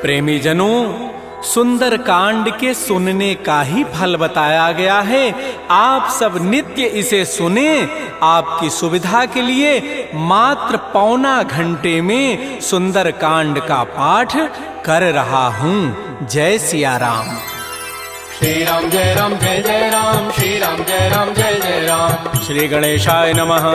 प्रेमी जनों, सुंदर कांड के सुनने का ही फल बताया गया है। आप सब नित्य इसे सुने। आपकी सुविधा के लिए मात्र पौना घंटे में सुंदर कांड का पाठ कर रहा हूँ। जय सिया राम। श्री राम जय राम, श्री राम जय राम जय जय राम। श्री गणेशाय नमः।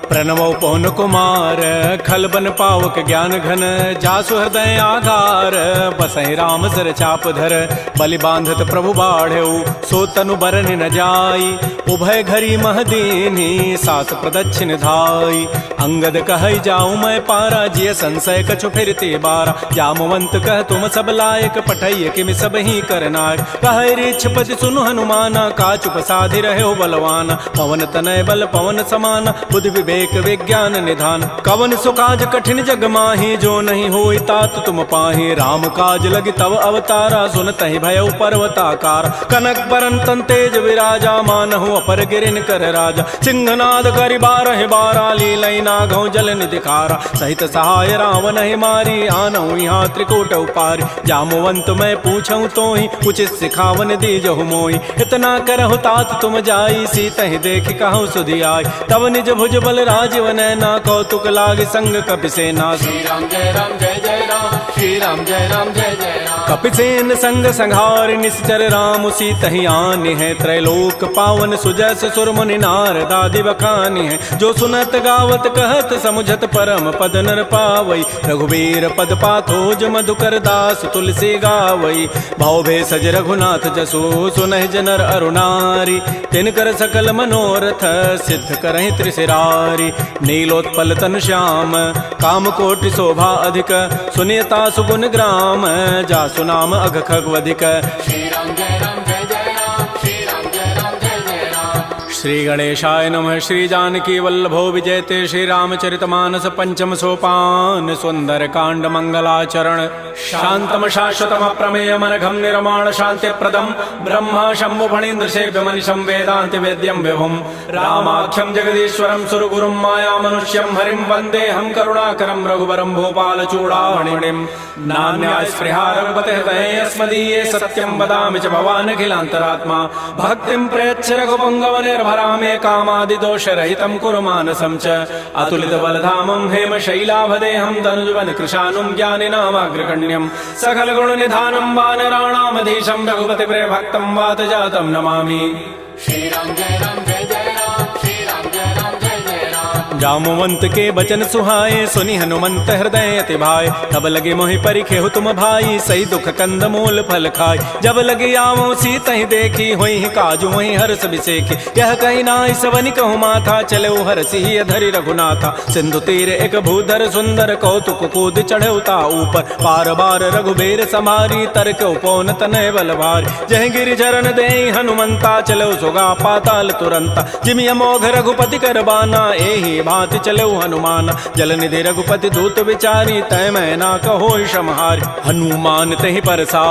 प्रणवो पवन कुमार, खलबन पावक ज्ञान घन, जासु हृदय आधार, बसहि राम सर चाप धर, बलि बांधत प्रभु बाढ़ऊ, सो तनु बरन न जाई, उभय घरी महदीनी, सास प्रदक्षिण धाई। अंगद कहई जाऊं मैं पारा, जिय संशय कछु फिरते बारा, जामवंत कह तुम सब लायक, पठैय किमि सब ही करनायक। कह छपति सुनु हनुमाना, काचुप साधि रहे बलवाना, पवन तनय बल पवन समाना, बुद्धि विवेक विज्ञान निधान। कवन सुकाज कठिन जग माही, जो नहीं होई तात तुम पाही, राम काज लगी तव अवतारा, सुनतहि भयउ पर्वताकार। कनक बरन तन तेज विराजा, मानहु अपर गिरिन कर राजा, सिंहनाद करि बारह बारा, लीलई नागौ जल निधिकारा। सहित सहाय रावण ही मारी, आनहु यहाँ त्रिकूट उपारी, जामवंत मैं पूछऊं तो ही, उचित सिखावन दीजहु मोहि। इतना करहु तात तुम जाई, सीतहि देखि कहु सुधि आई, तब निज भुज बल राजीव नैना, कौतुक लाग संग कपिसेना। श्री राम जय जय राम, श्री राम जय जय राम। कपिसेन संग संहार, निश्चर राम सीतहि आनि है, त्रैलोक पावन सुजस सुर मुनि नारद आदि बखानि है। जो सुनत गावत कहत समुझत परम पद नर पावई, रघुबीर पद पाथोज मधुकर दास तुलसी गावई। भव भेषज रघुनाथ जसु, सुनहि जनर अरुणारी, तिनकर सकल मनोरथ सिद्ध करहि त्रिशिरारी। नीलोत्पल तन श्याम, काम कोटि शोभा अधिक, सुनियता सुगुण ग्राम, जासु नाम अघ खगवधिक। श्री राम जय राम जय जय राम, श्री राम जय जय राम। श्री गणेशाय नमः। श्री जानकी वल्लभो विजयते, श्री रामचरितमानस पंचम सोपान, सुंदर कांड मंगलाचरण। शांतम शाश्वतम प्रमेय मनघम निर्माण शांति प्रदम, ब्रह्मा शंभु फणीन्द्र सेव्य मनिषं वेदांति वेद्यम विभुम, रामाख्यम जगदीश्वरम सुरगुरुम माया मनुष्यम हरिम, वंदे हम करुणाकरम रघुवरम भूपाल चूड़ामणिम। नान्या स्पृहा रघुपते हृदये अस्मदीये, सत्यम वदामि च भवान् अखिलान्तरात्मा, भक्तिं प्रयच्छ रघुपुंगव निर्भरामे, कामादि दोष रहितं कुरु मानसं च। अतुलित बलधामं हेम शैलाभदेहं, धनुजवन कृशानुं ज्ञानिनामाग्रगण्यं, सकल गुण निधानं वानराणामधीशं, रघुपति प्रिय भक्तं वात जातं नमामि। श्री राम जय राम जय जय राम, श्री राम जय जय राम। जामवंत के बचन सुहाए, सुनि हनुमंत हृदय अति भाए, तब लगे मोहि परिखेहु तुम भाई, सही दुख कंद मूल फल खाय। जब लगे आवो सीतहि देखी, होई काजू मोहि हर्ष बिसेखी, यह कहि नाई सवनि कहु माथा, चले हरसि ही धरि रघुनाथा। सिंधु तीर एक भूधर सुंदर, कौतुक कूद चढ़ौता ऊपर, पार बार रघुबीर समारी, तरक उपौन तनय बल भारी। जह गिरि चरण देहि हनुमंता, चलो सुगा पाताल तुरंता, जिमि अमोघ रघुपति कर बाना, एहि भांति चलो हनुमान। जल निधि रघुपति दूत विचारी, तय मैं ना कहो क्षमहारी। हनुमान तहि परसा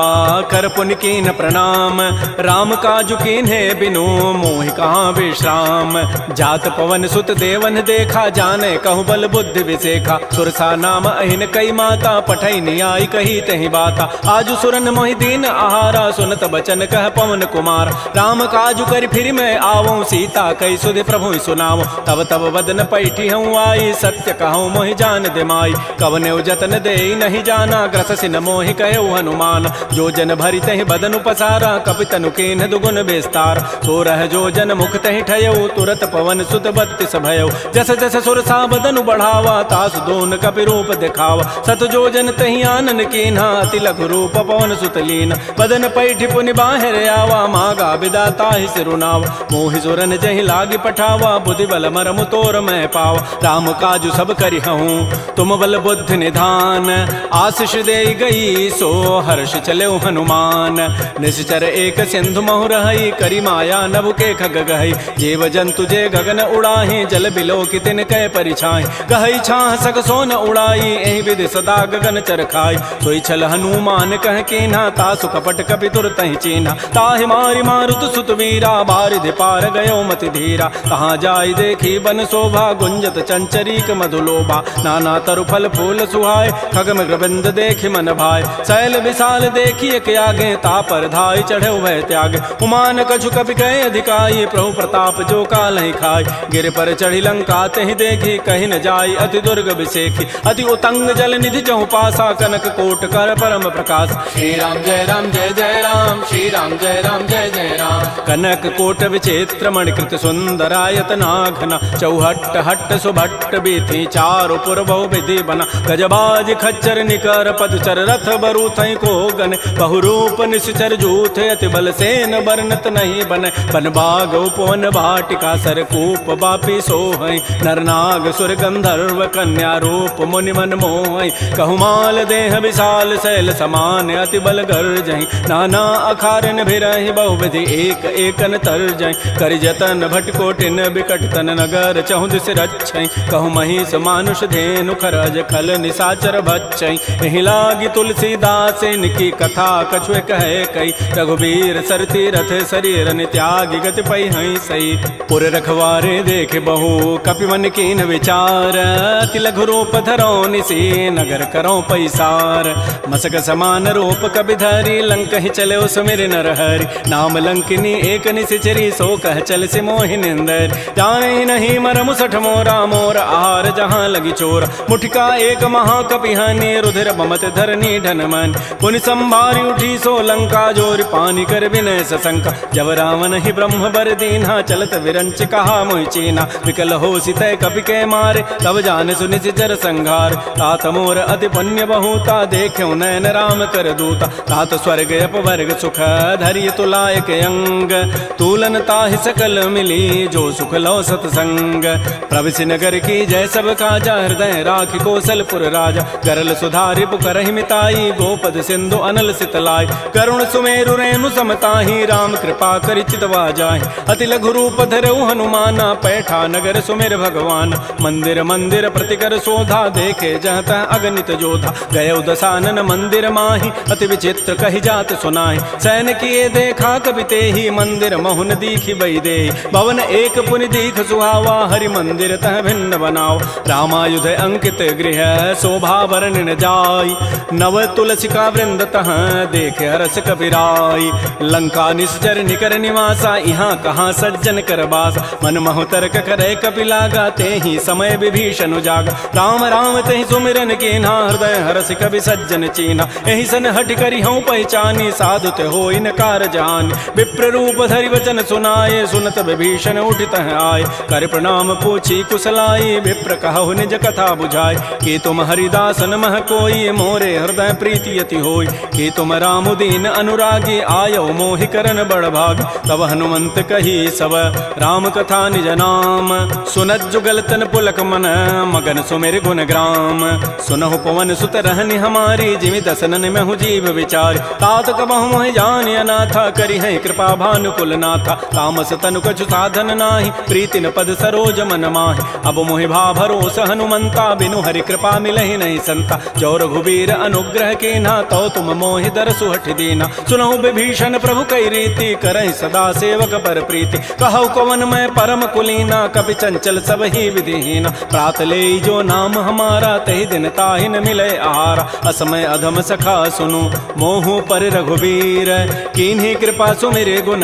कर पुनि कीन प्रणाम, राम काजु कीन्हे बिनु मोहि कहाँ विश्राम। जात पवन सुत देवन देखा, जाने कहु बल बुद्धि विसेखा, सुरसा नाम अहिन कई माता, पठई नियाई कही तहि बाता। आजु सुरन मोहि दीन आहारा, सुनत बचन कह पवन कुमार। राम काजु करि फिर मैं आवऊं, सीता कई सुधि प्रभु सुनाओ। तब तब बदन पैठी हूँ आई, सत्य कहूँ मोहि जान दिमाई। कवने जतन दे नहीं जाना, ग्रस सिन मोहि कहो हनुमान। जो जन भरि तहि बदन उपसारा, कपि तनु कीन्ह दुगुन विस्तार। सो रह जो जन मुख तहि ठयऊ, तुरत पवन सुत बत्तिस भयऊ। जस जस सुरसा बदनु बढ़ावा, तासु दोन कपि रूप दिखावा। सत जो जन तहि आनन कीन्हा, अति लघु रूप पवन सुत लीना। बदन पैठी पुनि बाहिर आवा, मागा विदा ताहि सिरुनावा। मोहि सुरन जहि लागी पठावा, बुद्धि बल मरमु तोर मैं पावा। राम काजु सब करि हूँ तुम बल बुद्धि निधान, आशीष दे गई सो हर्ष चले हनुमान। निश्चर एक सिंधु महु रहई, करी माया नभ के खग गहई। जीव जंतु जे गगन उड़ाही, जल बिलो की तिन कै परिछाई। गहई छाह सक सोन उड़ाई, एहि विधि सदा गगन चरखाई। सोई छल हनुमान कह कीन्हा, तासु कपट कपि तुरतहि चीन्हा। ताहि मारि मारुत सुत वीरा, बारिधि पार गयो मति धीरा। कहाँ जाय देखी बन शोभा, गुंजत चंचरीक मधुलोभा नाना तरु फल फूल सुहाय खगम ग्रबिंद देखि मन भाय शैल विशाल देखिए के आगे तापर धाय चढ़े भय त्याग उमान कछु कपि कहे अधिकाई प्रभु प्रताप जो काल ही खाय गिर पर चढ़ी लंका तहि देखी कहीं न जाय अति दुर्ग विसेखी अति उतंग जल निधि चहु पासा कनक कोट कर परम प्रकाश श्री राम जय राम जय जय राम श्री राम जय राम जय जय राम कनक कोट विचित्र मणिकृत सुंदरायत नाघना चौहट्ट हट्ट सुभट्ट बीथी चारु पुर बहु विधि बना गजबाज खच्चर निकर पदचर रथ बरु थई को गन बहुरूप निश्चर जूथ अति बल सेन बरनत नहीं बन बन बाग उपवन भाटिका सरकूप बापी सोहई नरनाग सुर गंधर्व कन्या रूप मुनि मन मोहई कहुमाल देह विशाल शैल समान अति बल गर्जहि नाना अखारन भिरहि बहुविधि एक एकन तरजहि करि जतन भटकोटिन बिकट तन नगर चहु दिस रक्षै कहु महिष मानुष धेनु खरज खल निसाचर भक्षै एहि लागी तुलसीदास इनकी कथा कछुए कहे कई रघुबीर सरती रथ शरीर त्यागी गति पै हई सई पुर रखवारे देख बहु कपि मन कीन विचार अति लघु रूप धरो निसी नगर करो पैसार मसक समान रूप कबि धरी लंक ही चले सुमिर नर हरि नाम लंकिनी एक निशिचरी सो कह चल से मोहि निंदर जाने नहीं मर मुसठ मोरा मोर आहार जहाँ लगी चोर मुठिका एक महाकपिहानी रुधिर बमत धरनी ढन मन पुनि संभारी उठी सो लंका जोर पानी कर विनय सशंका जब रावण ही ब्रह्म बर दीन्हा चलत विरंच कहा मोहि चीना विकल हो सितय कपि के मारे तब जान सुनि सिचर संघार तात मोर अति पुण्य बहुता देख्यो नयन राम कर दूता तात स्वर्ग अपवर्ग सुख धरिय तुलायक अंग तूलन ताहि सकल मिली जो सुख लो सतसंग प्रविश नगर की जय सब काजा हृदय राखि कौशलपुर राजा गरल सुधारि पुकरहि मिताई गोपद सिंधु अनल सितलाई करुण सुमेरु रेणु समताहि राम कृपा करि चितवा जाहि अति लघु रूप धरऊ हनुमाना पैठा नगर सुमेर भगवान मंदिर मंदिर प्रतिकर शोधा देखे जहत अगणित जोधा गय दसानन मंदिर माही अति विचित्र कही जात सुनाहि सैन किए देखा कवि तेहि मंदिर महुन दीखि बई दे भवन एक पुनि दीख सुहावा हरि मंदिर तह भिन्न बनाओ रामायुध अंकित गृह शोभा वर्णन जाय नव तुलसिका वृंद तह देखे हरस कबीराई लंका निश्चर निकर निवासा यहाँ कहाँ सज्जन कर बास मन महु तर्क करे कपि लागा तेहि समय विभीषण जागा राम राम तेहि सुमिरन कीन्हा हृदय हरस कवि सज्जन चीना एहि सन हट करि हूँ पहचानी साधु ते हो इनकार जान विप्र रूप धरि वचन सुनाए सुनत विभीषण उठित आए कर प्रणाम पूछी कुशलाई विप्र कहु निज कथा बुझाए कि तुम हरिदासन मह कोई मोरे हृदय प्रीति यति होय कि तुम राम दीन अनुरागी आयो मोहि करन बड़ भाग तब हनुमंत कही सब राम कथा निज नाम सुनत जुगल तन पुलक मन मगन सुमेर गुण ग्राम सुनहु पवन सुत रहनि हमारी जिमि दसनन में हूँ जीव विचार तात कबहु मोहि जान अनाथा करि है कृपा भानुकुल नाथा तामस तनु कछु साधन नाही प्रीति न पद सरोज मन माहि अब मोहि भा भरोस हनुमंता बिनु हरि कृपा मिलहि नहीं संता जो रघुबीर अनुग्रह कीन्हा तो तुम मोहि दरसु हठि दीना सुनहु विभीषण प्रभु कई रीति करहि सदा सेवक पर प्रीति कहु कवन मैं परम कुलीना कपि चंचल सब ही विधिहीना प्रात ले जो नाम हमारा तहि दिन ताहि न मिले आहारा असमय अधम सखा सुनु मोहु पर रघुबीर कीन्ही कृपा सुमिरे गुण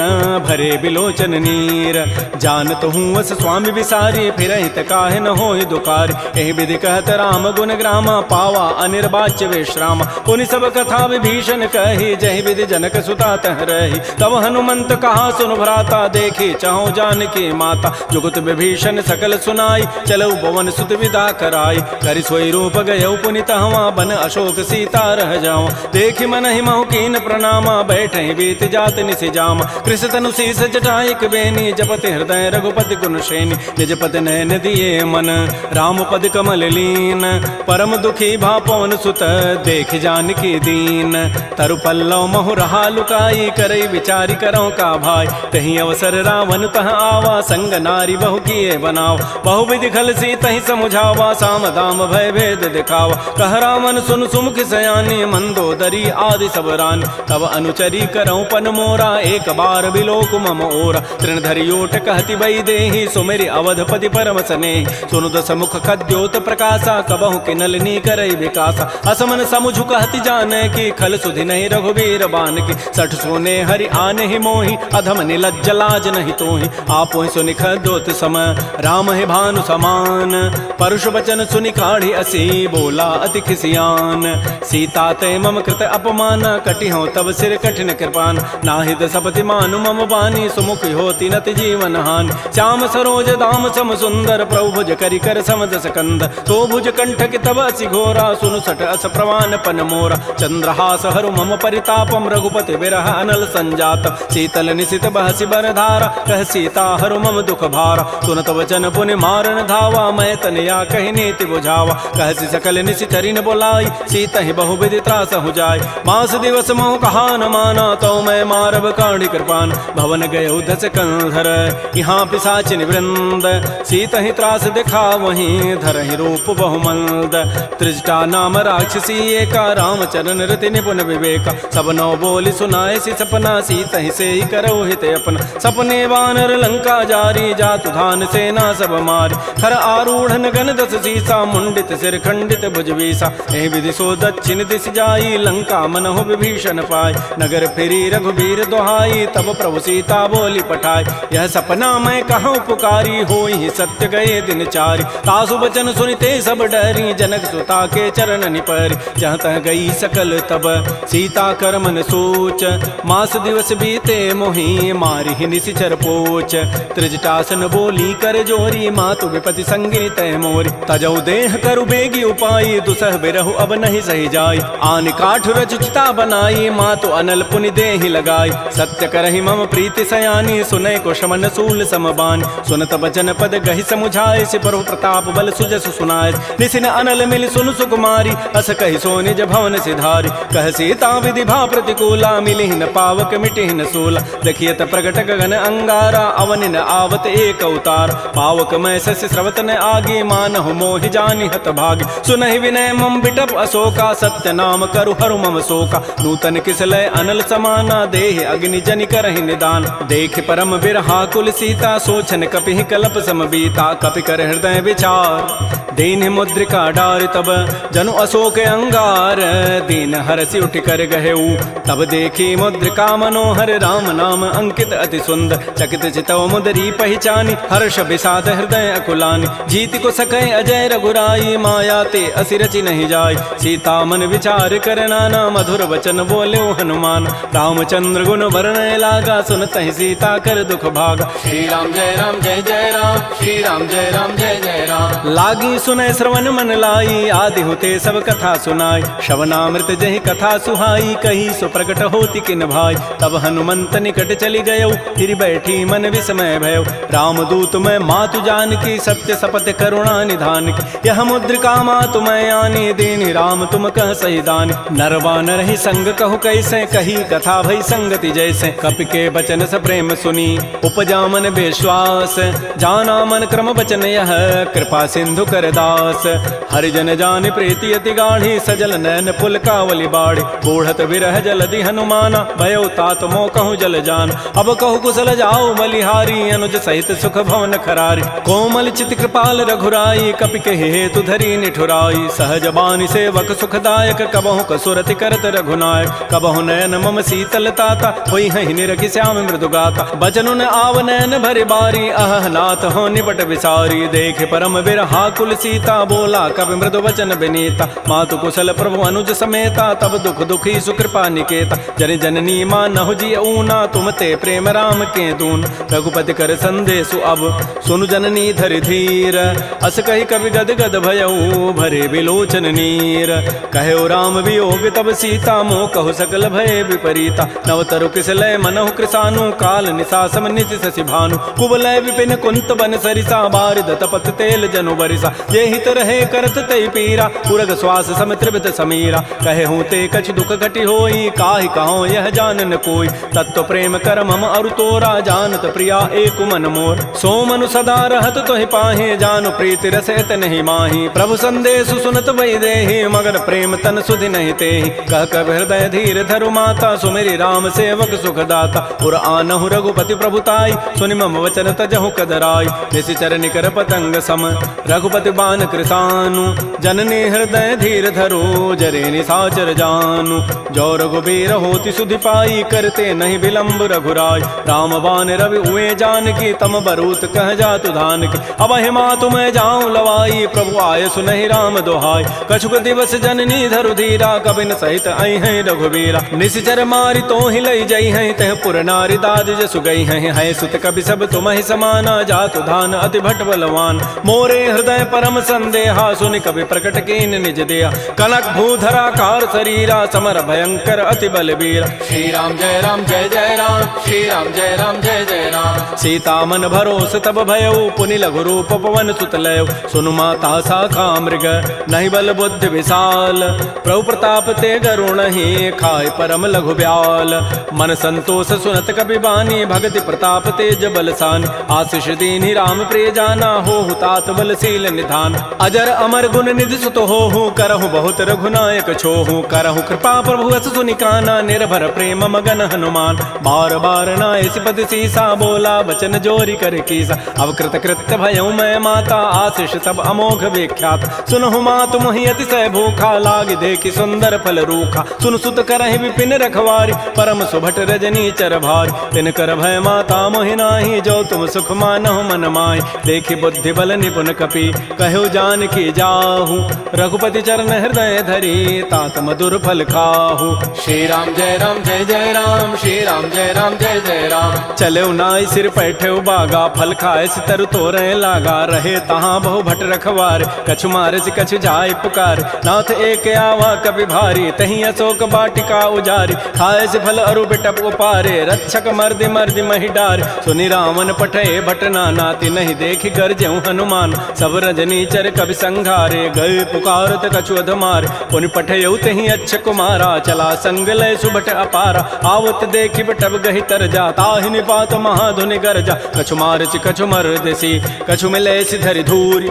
भरे बिलोचन नीर जानत हूँ वस स्वामी विसारी फिर हित काहे न होहि दुकारी एहि विधि कहत राम गुण ग्रामा पावा अनिर्वाच्य विश्राम पुनि सब कथा विभीषण कही जहि विधि जनक सुता तह रही तब हनुमंत कहा सुन भ्राता देखी चाहो जानकी माता जुगत विभीषण सकल सुनाई चलऊ पवन सुत विदा कराई करि सोई रूप गयऊ पुनि तहवा बन अशोक सीता रह जाओ देखि मन ही महु कीन प्रणामा बैठे बीत जात निसि जामा कृष तनु शीस जटाइक बेनी जपति हृदय रघुपति गुण श्रेणी निज पद नयन दिए मन राम पद कमल लीन परम दुखी भा पवन सुत देख जानकी दीन तरु पल्लव महु रहा लुकाई करई विचारी करो का भाई तही अवसर रावण तह आवा संग नारी बहु किए बनाओ बहु विधि खल सी तही समुझावा साम दाम भय भेद दिखावा कह रावण सुन सुमुख सयानी मंदोदरी आदि सब रान तब अनुचरी करऊं पन मोरा एक बार बिलोक मम ओरा तृण धरियोट कहति बई देहि सुमेरि अवधपति परम वसने सुनु दस मुख खद्योत प्रकाशा कबहु के नलिनी करई विकासा असमन समुझु कहति जाने की खल सुधि नहीं रघुबीर बान की सठ सोने हरि आने ही मोहि अधम निलज्ज लाज नहीं तोहि आपो सुनि खद्योत सम राम है भानु समान परुष वचन सुनि काढ़ी असी बोला अति खिसियान सीता ते मम कृत अपमान कटि हो तब सिर कठिन कृपान नाहित सपति मानु मम बानी सुमुख होती नति जीवन हान श्याम सरोज दाम सम सुंदर प्रभु भुज करि कर समदस कंद तो भुज कंठ की तब असि घोरा सुनु सठ अस प्रवान पन मोरा चंद्रहास हरु मम परितापम रघुपति बिरह अनल संजात शीतल निशित बहसि बर धारा कह सीता हरु मम दुख भारा सुनत वचन पुनि मारन धावा मैं तनया कहि नीति बुझावा कहसि सकल निशि चरिन बोलाई सीता ही बहु विधि त्रास हो जाय मास दिवस मोह कहा न माना तो मैं मारब काढ़ी कृपान भवन गए उधस कंधर यहाँ पिशाचिन वृंद सीता ही त्रास दिखा वहीं धर ही रूप बहुमंद त्रिजटा नाम राक्षसी एका रामचरण रति निपुण विवेका सब नौ बोली सुनाए सी सपना सीता ही से ही करो हित अपना सपने वानर लंका जारी जातु धान सेना सब मारी खर आरूढ़ गन दस सीसा मुंडित सिर खंडित भुजवीसा एहि विधि सो दक्षिण दिश जाई लंका मनहु विभीषण पाय नगर फिरी रघुबीर दोहाई तब प्रभु सीता बोली पठाई यह सपना मैं कहूँ पुकारी होई ही सत्य गए दिन चारि तासु बचन सुनिते सब डरी जनक सुता के चरण निपरि जहाँ तह गई सकल तब सीता कर मन सोच मास दिवस बीते मोहि मारी ही निशिचर पोच त्रिजटासन बोली कर जोरी मातु विपति संगी तय मोरी तजौ देह करु बेगी उपाई दुसह बिरहु अब नहीं सही जाय आन काठ रचिता बनाई मातु अनल पुनि देहि लगाई सत्य करहि मम प्रीति सयानी सुनय को शमन सूल समबान सुनत बचन पद गहि समुझाय सि प्रभु प्रताप बल सुजस सुनाय निसिन अनल मिल सुन सुकुमारी अस कहि सो निज भवन सिधारी कह सीता विधि भा प्रतिकूला मिलि न पावक मिटि न सूला देखियत प्रगट गगन अंगारा अवनि न आवत एक अवतार पावक मैं शशि स्रवत न आगे मानहु मोहि जानि हत भागी सुनहि विनय मम बिटप अशोका सत्य नाम करु हरु मम शोका नूतन किसलय अनल समाना देह अग्नि जनि करहि निदान देख परम बिरहा कुल सीता सोचन कपि कलप समबीता कपि कर हृदय विचार दीन मुद्रिका डार तब जनु अशोक अंगार दीन हरसि उठ कर गहेऊ तब देखी मुद्रिका मनोहर राम नाम अंकित अति सुंदर चकित चितव मुदरी पहचानी हर्ष विषाद हृदय अकुलानी जीत को सकै अजय रघुराई माया ते असिरचि नहीं जाय सीता मन विचार कर नाना मधुर वचन बोले हनुमान रामचंद्र गुण वर्णय लागा सुनत ही सीता कर दुख भागा श्री राम जय राम जय जय राम श्री राम जय राम जय जय राम लागी सुनय श्रवण मन लाई आदि होते सब कथा सुनाई श्रवणामृत जहि कथा सुहाई कही सो प्रकट होती किन भाई तब हनुमंत निकट चली गयो फिर बैठी मन विस्मय भयो रामदूत मैं मातु जान की सत्य शपथ करुणा निधान की यह मुद्रिका मातु मैं आनी दीन राम तुम कह सही दान नरवा नर ही संग कहु कैसे कही कथा भई संगति जैसे कपि के बचन स प्रेम सुनी उपजा मन विश्वास जाना मन क्रम वचन यह कृपा सिंधु कर दास हरिजन जान प्रीति अति गाढ़ी सजल नैन पुल कावली बाढ़ी बूढ़त विरह जलधि हनुमाना भयो तात मोह कहूँ जल जान अब कहु कुशल जाओ बलिहारी अनुज सहित सुख भवन खरारी कोमल चित कृपाल रघुराई कपि के हेतु धरी निठुराई सहज बानी सेवक सुखदायक कबहु कसुरति करत रघुनायक कबहु नयन मम शीतल ताता होई हहि निरखि श्याम मृदु गाता बचनु न आव नयन भरि बारी अह नाथ हो निपट विसारी देख परम बिरहा कुल सीता बोला कवि मृदु वचन विनीता मातु कुशल प्रभु अनुज समेता तब दुख दुखी सुकृपा निकेता जन जननी मानहु जिय ऊना तुम ते प्रेम राम के दून रघुपति कर संदेशु अब सुनु जननी धरि धीर अस कही कवि गद गद भयऊ भरे विलोचन नीर कहो राम वियोग तब सीता मोह कहु सकल भय विपरीता नवतरु किसलय मनहु कृसानु काल निशासम निशि शशि भानु कुवलय विपिन कुंत बन सरिसा बारिद तपत तेल जनु बरिसा ये हित रहे करत तई पीरा पुरग श्वास सम त्रिभित समीरा कहे हूँ ते कछ दुख घटी होई काहि कहो यह जानन कोई तत्व प्रेम कर मम अरु तोरा जानत प्रिया एक मन मोर सो मनु सदा रहत तोहि पाहे जानु प्रीति रसत नहीं माही प्रभु संदेश सुनत वही देहि मगर प्रेम तन सुधि नहीं तेहि कह कब हृदय धीर धरु माता सुमेरी राम सेवक सुखदाता पुर आनहु रघुपति प्रभुताई सुनि मम वचन तजहु कदराई निशिचर निकर पतंग सम रघुपति बान कृसानु जननी हृदय धीर धरो जरे निसाचर जानु जो रघुबीर होति सुधि पाई करते नहीं विलंब रघुराय राम बान रवि उए जान की तम बरूत कह जातु धान की अब हिमा तुम्हें जाऊं लवाई प्रभु आय सुनहि राम दोहाई कछुक दिवस जननी धरु धीरा कबिन सहित आई हैं रघुबीरा निशिचर मारी तो ही लई जई हैं तह पुर नारी दाद जसु गई हैं सुत कवि सब तुम ही समाना जातु धान अति भट बलवान मोरे हृदय परम संदेहा सुनि कवि प्रकट कीन निज दिया कनक भूधरा कार शरीरा समर भयंकर अति बलबीरा श्री राम जय राम जय जय राम श्री राम जय राम जय जय राम सीता मन भरोस तब भयउ पुनि लघु रूप पवन सुत लय सुनु माता शाखा मृग नहीं बल बुद्धि विशाल प्रभु प्रताप ते गरुण ही खाय परम लघु ब्याल मन संतोष सुनत कपि बानी भगति प्रताप तेज बलसान आशीष दीनि राम प्रिय जाना हो तात बलशील निधान अजर अमर गुण निधि सुत हो करहु बहुत रघुनायक छोहु करहु कृपा प्रभु अस सुनि काना निर्भर प्रेम मगन हनुमान बार बार नाय सिपति सीसा बोला बचन जोरी कर कीसा अब कृत कृत्य भयउ मैं माता आशीष तब अमोघ विख्यात सुनहु मातु मोहि अतिशय भूखा लाग देखि सुंदर फल रूखा सुन सुत करहि विपिन रखवारी परम सुभट रजनी चर भारी तिन कर भय माता मोहि नाही जो तुम सुख मानहु मन माहि देखि बुद्धि बल निपुण कपि कहो जान की जाहू रघुपति चरण हृदय धरी तात मधुर फल खाहू श्री राम जय राम जय जय राम श्री राम जय राम जय जय राम चले नाई सिर पैठे बागा फल खाए तरु तोरे लागा रहे तहाँ बहु भट रखवार कछु मारे से कछु जाय पुकार नाथ एक आवा कभी भारी तही अशोक बाटिका उजारी खाए से फल अरु बिटप उपारे रक्षक मर्दि मर्दि मही डार सुनि रावण पठे भट नाति नहीं देखि गरजेउ हनुमान सब रजनी चर कवि संघारे गए पुकारत कछु अधमार पुनि पठयउ तही अच्छ कुमारा चला संग लय सुभट अपारा आवत देखि बटब गहि तर जा ताहि निपात महाधुनि गरजा कछु मारचि कछु मर्दसी कछु मिले धरि धूरी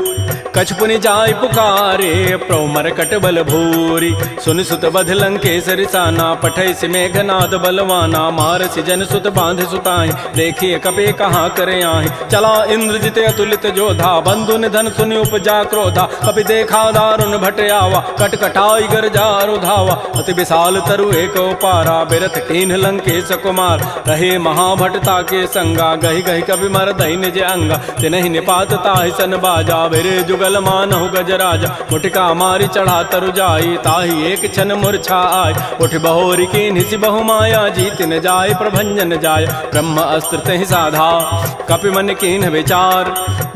कछु पुनि जाय पुकारे प्रौमर कट बल भूरी सुन सुत बध लंकेसरि साना पठै से मेघनाद बलवाना मारसि जन सुत बांध सुताई देखिए कपे कहाँ करे आहि चला इंद्रजित अतुलित जोधा बंधु निधन सुनि उपजा क्रोधा कपि देखा दारुण भट आवा कटकटाई गरजा रुधावा अति विशाल तरु एक पारा बिरथ कीन्ह लंकेश कुमार रहे महाभटता के संगा गहि गहि कवि मर दहि निज अंगा तिनहि निपात ताहि सन बाजा बिरे जुगल मानहु गजराजा मुटिका मारी चढ़ा तरु जाई ताहि एक क्षण मूर्छा आय उठ बहोरी की निसि बहु माया जीत न जाय प्रभंजन जाय ब्रह्म अस्त्र तहि साधा कपि मन कीन्ह विचार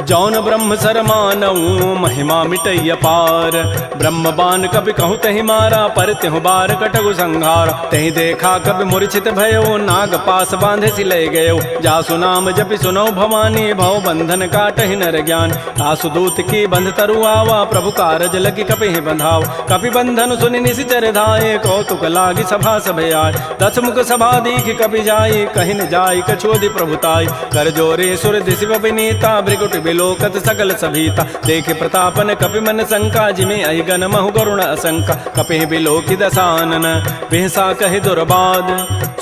जौन ब्रह्म सर मानऊ महिमा मिटई अपार ब्रह्म बान कपि कहु तहि मारा पर त्यहु बार कटगु संहार तहि देखा कपि मूर्छित भयो नाग पास बांधे सि लय गयो जासु नाम जपि सुनौ भवानी भव बंधन काटहि नर ज्ञान तासु दूत की बंध तरु आवा प्रभु कारज लगी कपि बंधाव कपि बंधन सुनि निशिचर धाये कौतुक लागी सभा सभे आय दस मुख सभा दीख कपि जाई कहि न जाई कछोधि प्रभुताई कर जोरे सुर दिशि विनीता भृगुट बिलोकत सकल सभीता देखे प्रतापन कपि मन शंका जिमे अहि गन महु गरुण असंका कपि बिलोकि दसानन बिहसा कहि दुर्बाद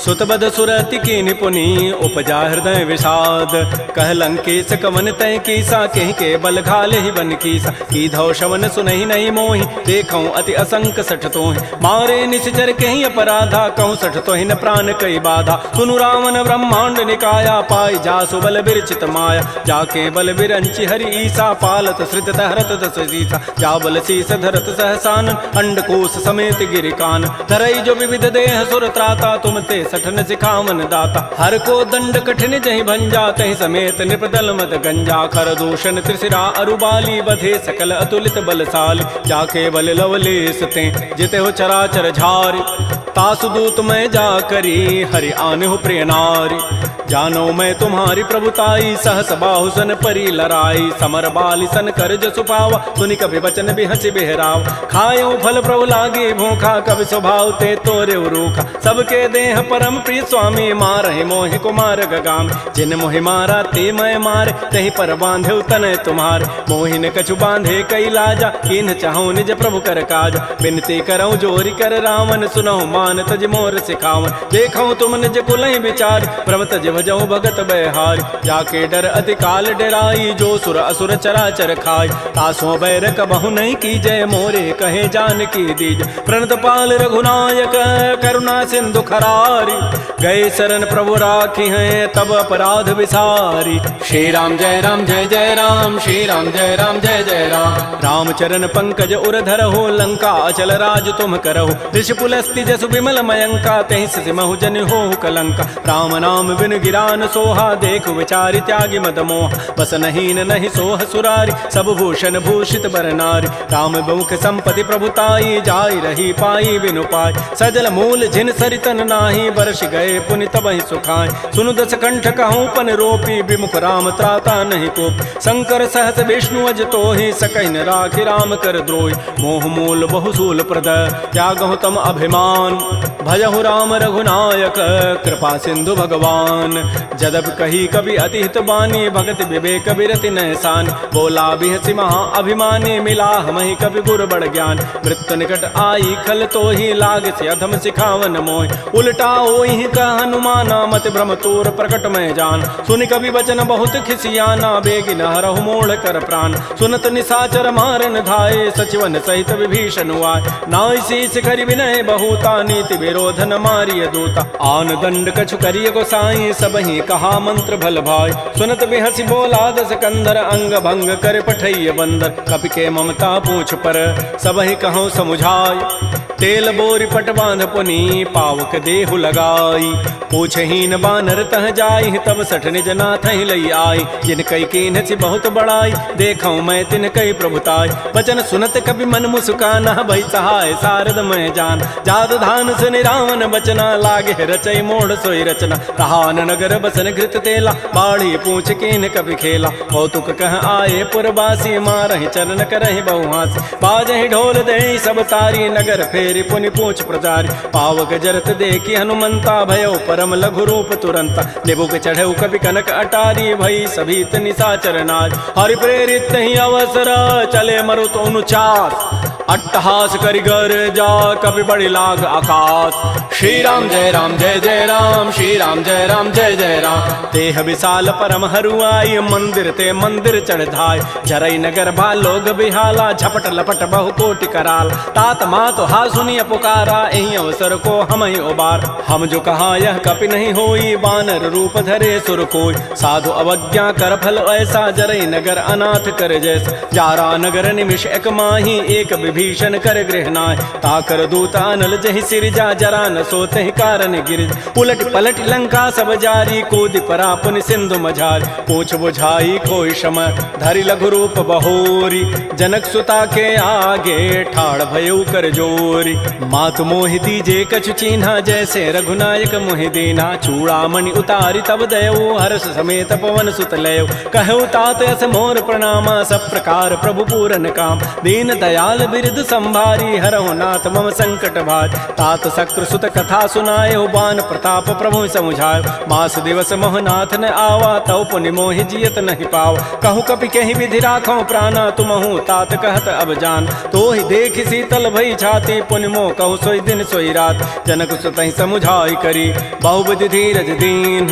सुतबद सुरति की निपुनी उपजा हृदय विषाद कह लंकेश कवन तय कीसा कहि के बल घाले ही बन कीसा की धौ शवन सुनहि नहीं मोहि देखऊं अति असंक सठ तोहि मारे निश्चर कहि अपराधा कहूँ सठ तोहि न प्राण कई बाधा सुनु रावण ब्रह्मांड निकाया पाई जासु बल बिरचित माया जाके बल बिरंचि हरि ईसा पालत श्रित तहरत दस सीसा जा बल शीस धरत सहसान अंडकोश समेत गिरिकान धरई जो विविध देह सुर त्राता तुम ते सठन सिखावन दाता हर को दंड कठिन जहि भंजा तहि समेत निपदल मत गंजा खर दूषण त्रिशिरा अरुबाली बधे सकल अतुलित बलशाली जाके बल लवलेस ते जिते हो चराचर झारी तासु दूत में जा करी हरि आने हो प्रिय नारी जानो मैं तुम्हारी प्रभुताई, सहस बाहु सन परी लराई, समर बाली सन कर जसु पावा, सुनि कभी वचन बिहसि बिहराव, खायो फल प्रभु लागे भूखा, कभी स्वभाव ते तोरे रूखा, सबके देह परम प्रिय स्वामी, मारहि मोहि कुमार गगाम, जिन मोहि मारा ते मैं मारे, तहि पर बांधे तनय तुम्हारे, मोहिन कछु बांधे कई लाजा, किन चाहूं निज प्रभु कर काज, बिनती करऊं जोरी कर रावण, सुनहु मान तज मोर सिखावन, देखऊं तुम निज कुलहि विचार, प्रभ तज भजऊं भगत बहारी, जाके डर अति काल डराई, जो सुर असुर चराचर खाई, तासों बैर कबहु नहीं की जय, मोरे कहे जान की दीज, प्रणत पाल रघुनायक करुणा सिंधु खरारी, गए शरण प्रभु राखी हैं तब अपराध विसारी, श्री राम जय राम जय जय राम, श्री राम जय राम जय जय राम, रामचरण पंकज उर धरहो, लंका अचल राज तुम करहो, ऋषि पुलस्ति जसु विमल मयंका, तहि सिमहु जन हो कलंका, राम नाम बिन गिरान सोहा, देखु विचारि त्यागी मद मोह, बस नहीं नहीं सोह सुरारी, सब भूषण भूषित बर नारी, राम बहुख संपत्ति प्रभुताई, जाई रही पाई बिनु पाई, सजल मूल जिन सरितन नाही, बरस गए पुनि तबहि सुखाय, सुनु दस कंठ कहूँ पन रोपी, विमुख राम त्राता नहीं कोप, शंकर सहस विष्णु अज तोहि, सकहि न राखि राम कर द्रोहि, मोह मूल बहुसूल प्रद त्यागहु तम अभिमान, भजहु राम रघुनायक कृपा सिंधु भगवान, जदब कही कवि अति हित बानी, भगत विवेक बिरति नहसान, बोला बिहसि महा अभिमानी, मिला हमहि कवि गुर बड़ ज्ञान, मृत्यु निकट आई खल तोहि, लाग से अधम सिखावन मोहि, उल्टा ओहि कह हनुमाना, मति भ्रम तोर प्रकट में जान, सुनि कवि वचन बहुत खिसियाना, बेगिन हरहु मोड़ कर प्राण, सुनत निशाचर मारन धाये, सचिवन सहित विभीषण आए, नाई शीस करि विनय बहुता, नीति विरोध न मारिय दूता, आन दंड कछु करिय गोसाई, सबहि कहा मंत्र भल भाई, सुनत बिहसि बोला दस कंधर, अंग भंग कर पठैय बंदर, कपि के ममता पूछ पर सबहि कहूँ समुझाई, तेल बोरी पट बांध पुनि पावक देहु लगाई, पूछहीन बानर तह जाई, तब सठ निज नाथ लई आई, जिन कई कीन्हसि बहुत बड़ाई, देखऊं मैं तिन कई प्रभुताई, वचन सुनत कभी मन मुस्काना, भई सहाय सारद मैं जान, जात धान सुनि रावण बचना, लागे रचई मोड़ सोई रचना, रहान नगर बसन घृत तेला, बाढ़ी पूछ कीन कभी खेला, कौतुक कह आए पुरबासी, मारहि चरण करहि बहुहासी, बाजहि ढोल देहि सब तारी, नगर फेरि पुनि पूछ प्रचारी, पावक जरत देखी हनुमंता, भयो परम लघु रूप तुरंता, निबुक चढ़ऊ कभी कनक अटारी, भई सभीत निशाचर नारी, हरि प्रेरित ही अवसर चले मरुत अनुचास, अट्टहास करि गर जा कभी बड़ी लाग आकाश, श्री राम जय राम जय जय राम, श्री राम जय राम जय जय राम, तेह विशाल परम हरुआई, मंदिर ते मंदिर चढ़ धाय, झरई नगर भालोग बिहाला, झपट लपट बहु कोटि कराल, तात मात हा सुनिय पुकारा, एहि अवसर को हम ही उबार, हम जो कहा यह कपि नहीं होई, बानर रूप धरे सुर कोई, साधु अवज्ञा कर फल ऐसा, जरई नगर अनाथ कर जैसा, जारा नगर निमिष एक माही, एक विभीषण कर गृह नाय, ताकर दूत अनल जहि सिरजा, जरा न सोते ही कारण गिर, उलट पलट लंका सब जारी, कूदि परा पुनि सिंधु मझारी, पूछ बुझाई कोई शम धरि लघु रूप बहोरी, जनक सुता के आगे ठाड़ भयउ कर जोरी, मात मोहि दीजे कछु चीन्हा, जैसे रघुनायक मोहि दीना, चूड़ामणि उतारी तब दयऊ, हर्ष समेत पवन सुत लयऊ, कहऊ तात अस मोर प्रणामा, सब प्रकार प्रभु पूरन काम, दीन दयाल बिरद संभारी, हरहु नाथ मम संकट भारी, तात शक्र सुत कथा सुनाए, बान प्रताप प्रभु समुझाए, मास दिवस मोहनाथ न आवा, तव पुनि मोहि जियत नहीं पावा, कहूँ कपि कहीं विधि राखो प्राणा, तुमहु तात कहत अब जान, तो ही देख शीतल भई छाती, पुनि मोह कहु सोई दिन सोई रात, जनक सुतहि समुझाई करी, बहुविधि धीरज दीन,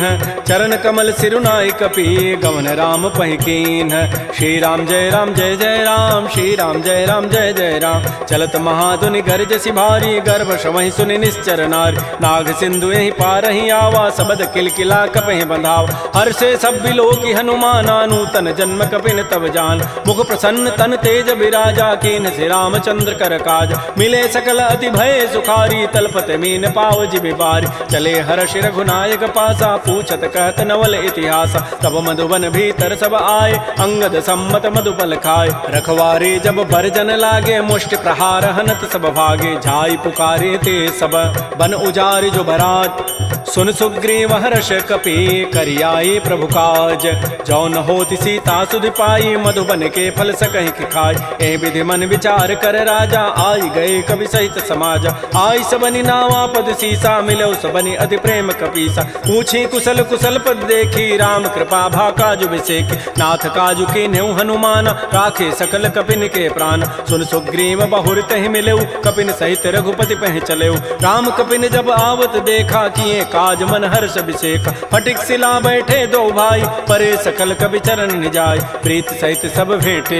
चरण कमल सिरुनाई कपि, गवन राम पहि कीन, श्री राम जय राम जय जय राम, श्री राम जय राम जय जय राम, चलत महाधुनि गरजसि भारी, गर्भ श्रवहि सुनि निश्चर नारी, नाग सिंधु यही पार ही आवा, सबद किलकिला कपहि बंधाव, हर्षे सब बिलोकी हनुमाना, नूतन जन्म कपिन तब जान, मुख प्रसन्न तन तेज विराजा, कीन से रामचंद्र कर काज, मिले सकल अति भय सुखारी, तलपत मीन पाव जिबि बारी, चले हर्ष रघुनायक पासा, पूछत कहत नवल इतिहास, तब मधुबन भीतर सब आए, अंगद सम्मत मधुपल खाए, रखवारे जब भरजन लागे, मुष्टि प्रहार हनत सब भागे, जाई पुकारे ते सब बन उजारि जो भरात। सुन सुग्रीव हर्ष कपि करियाए प्रभु काज, जौन होति सीता सुधि पाई, मधुबन के फल सकहि के खाय। ए विधि मन विचार कर राजा, आई गए कवि सहित समाज। आई सबनि नावा पद सीसा, मिलो सबनि अति प्रेम कपीसा। पूछी कुशल कुशल पद देखी, राम कृपा भा काजु विसेखी। नाथ काजु के नेउ हनुमान, राखे सकल कपिन के प्राण। सुन सुग्रीव बहुर तहि मिलेउ, कपिन सहित रघुपति पह चलेउ। राम कपिन जब आवत देखा, किए काज मन हर्ष अभिषेक। फटिक सिला बैठे दो भाई, परे सकल कवि चरण निजाय। प्रीत सहित सब भेंटे,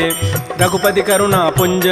रघुपति करुणा पुंज।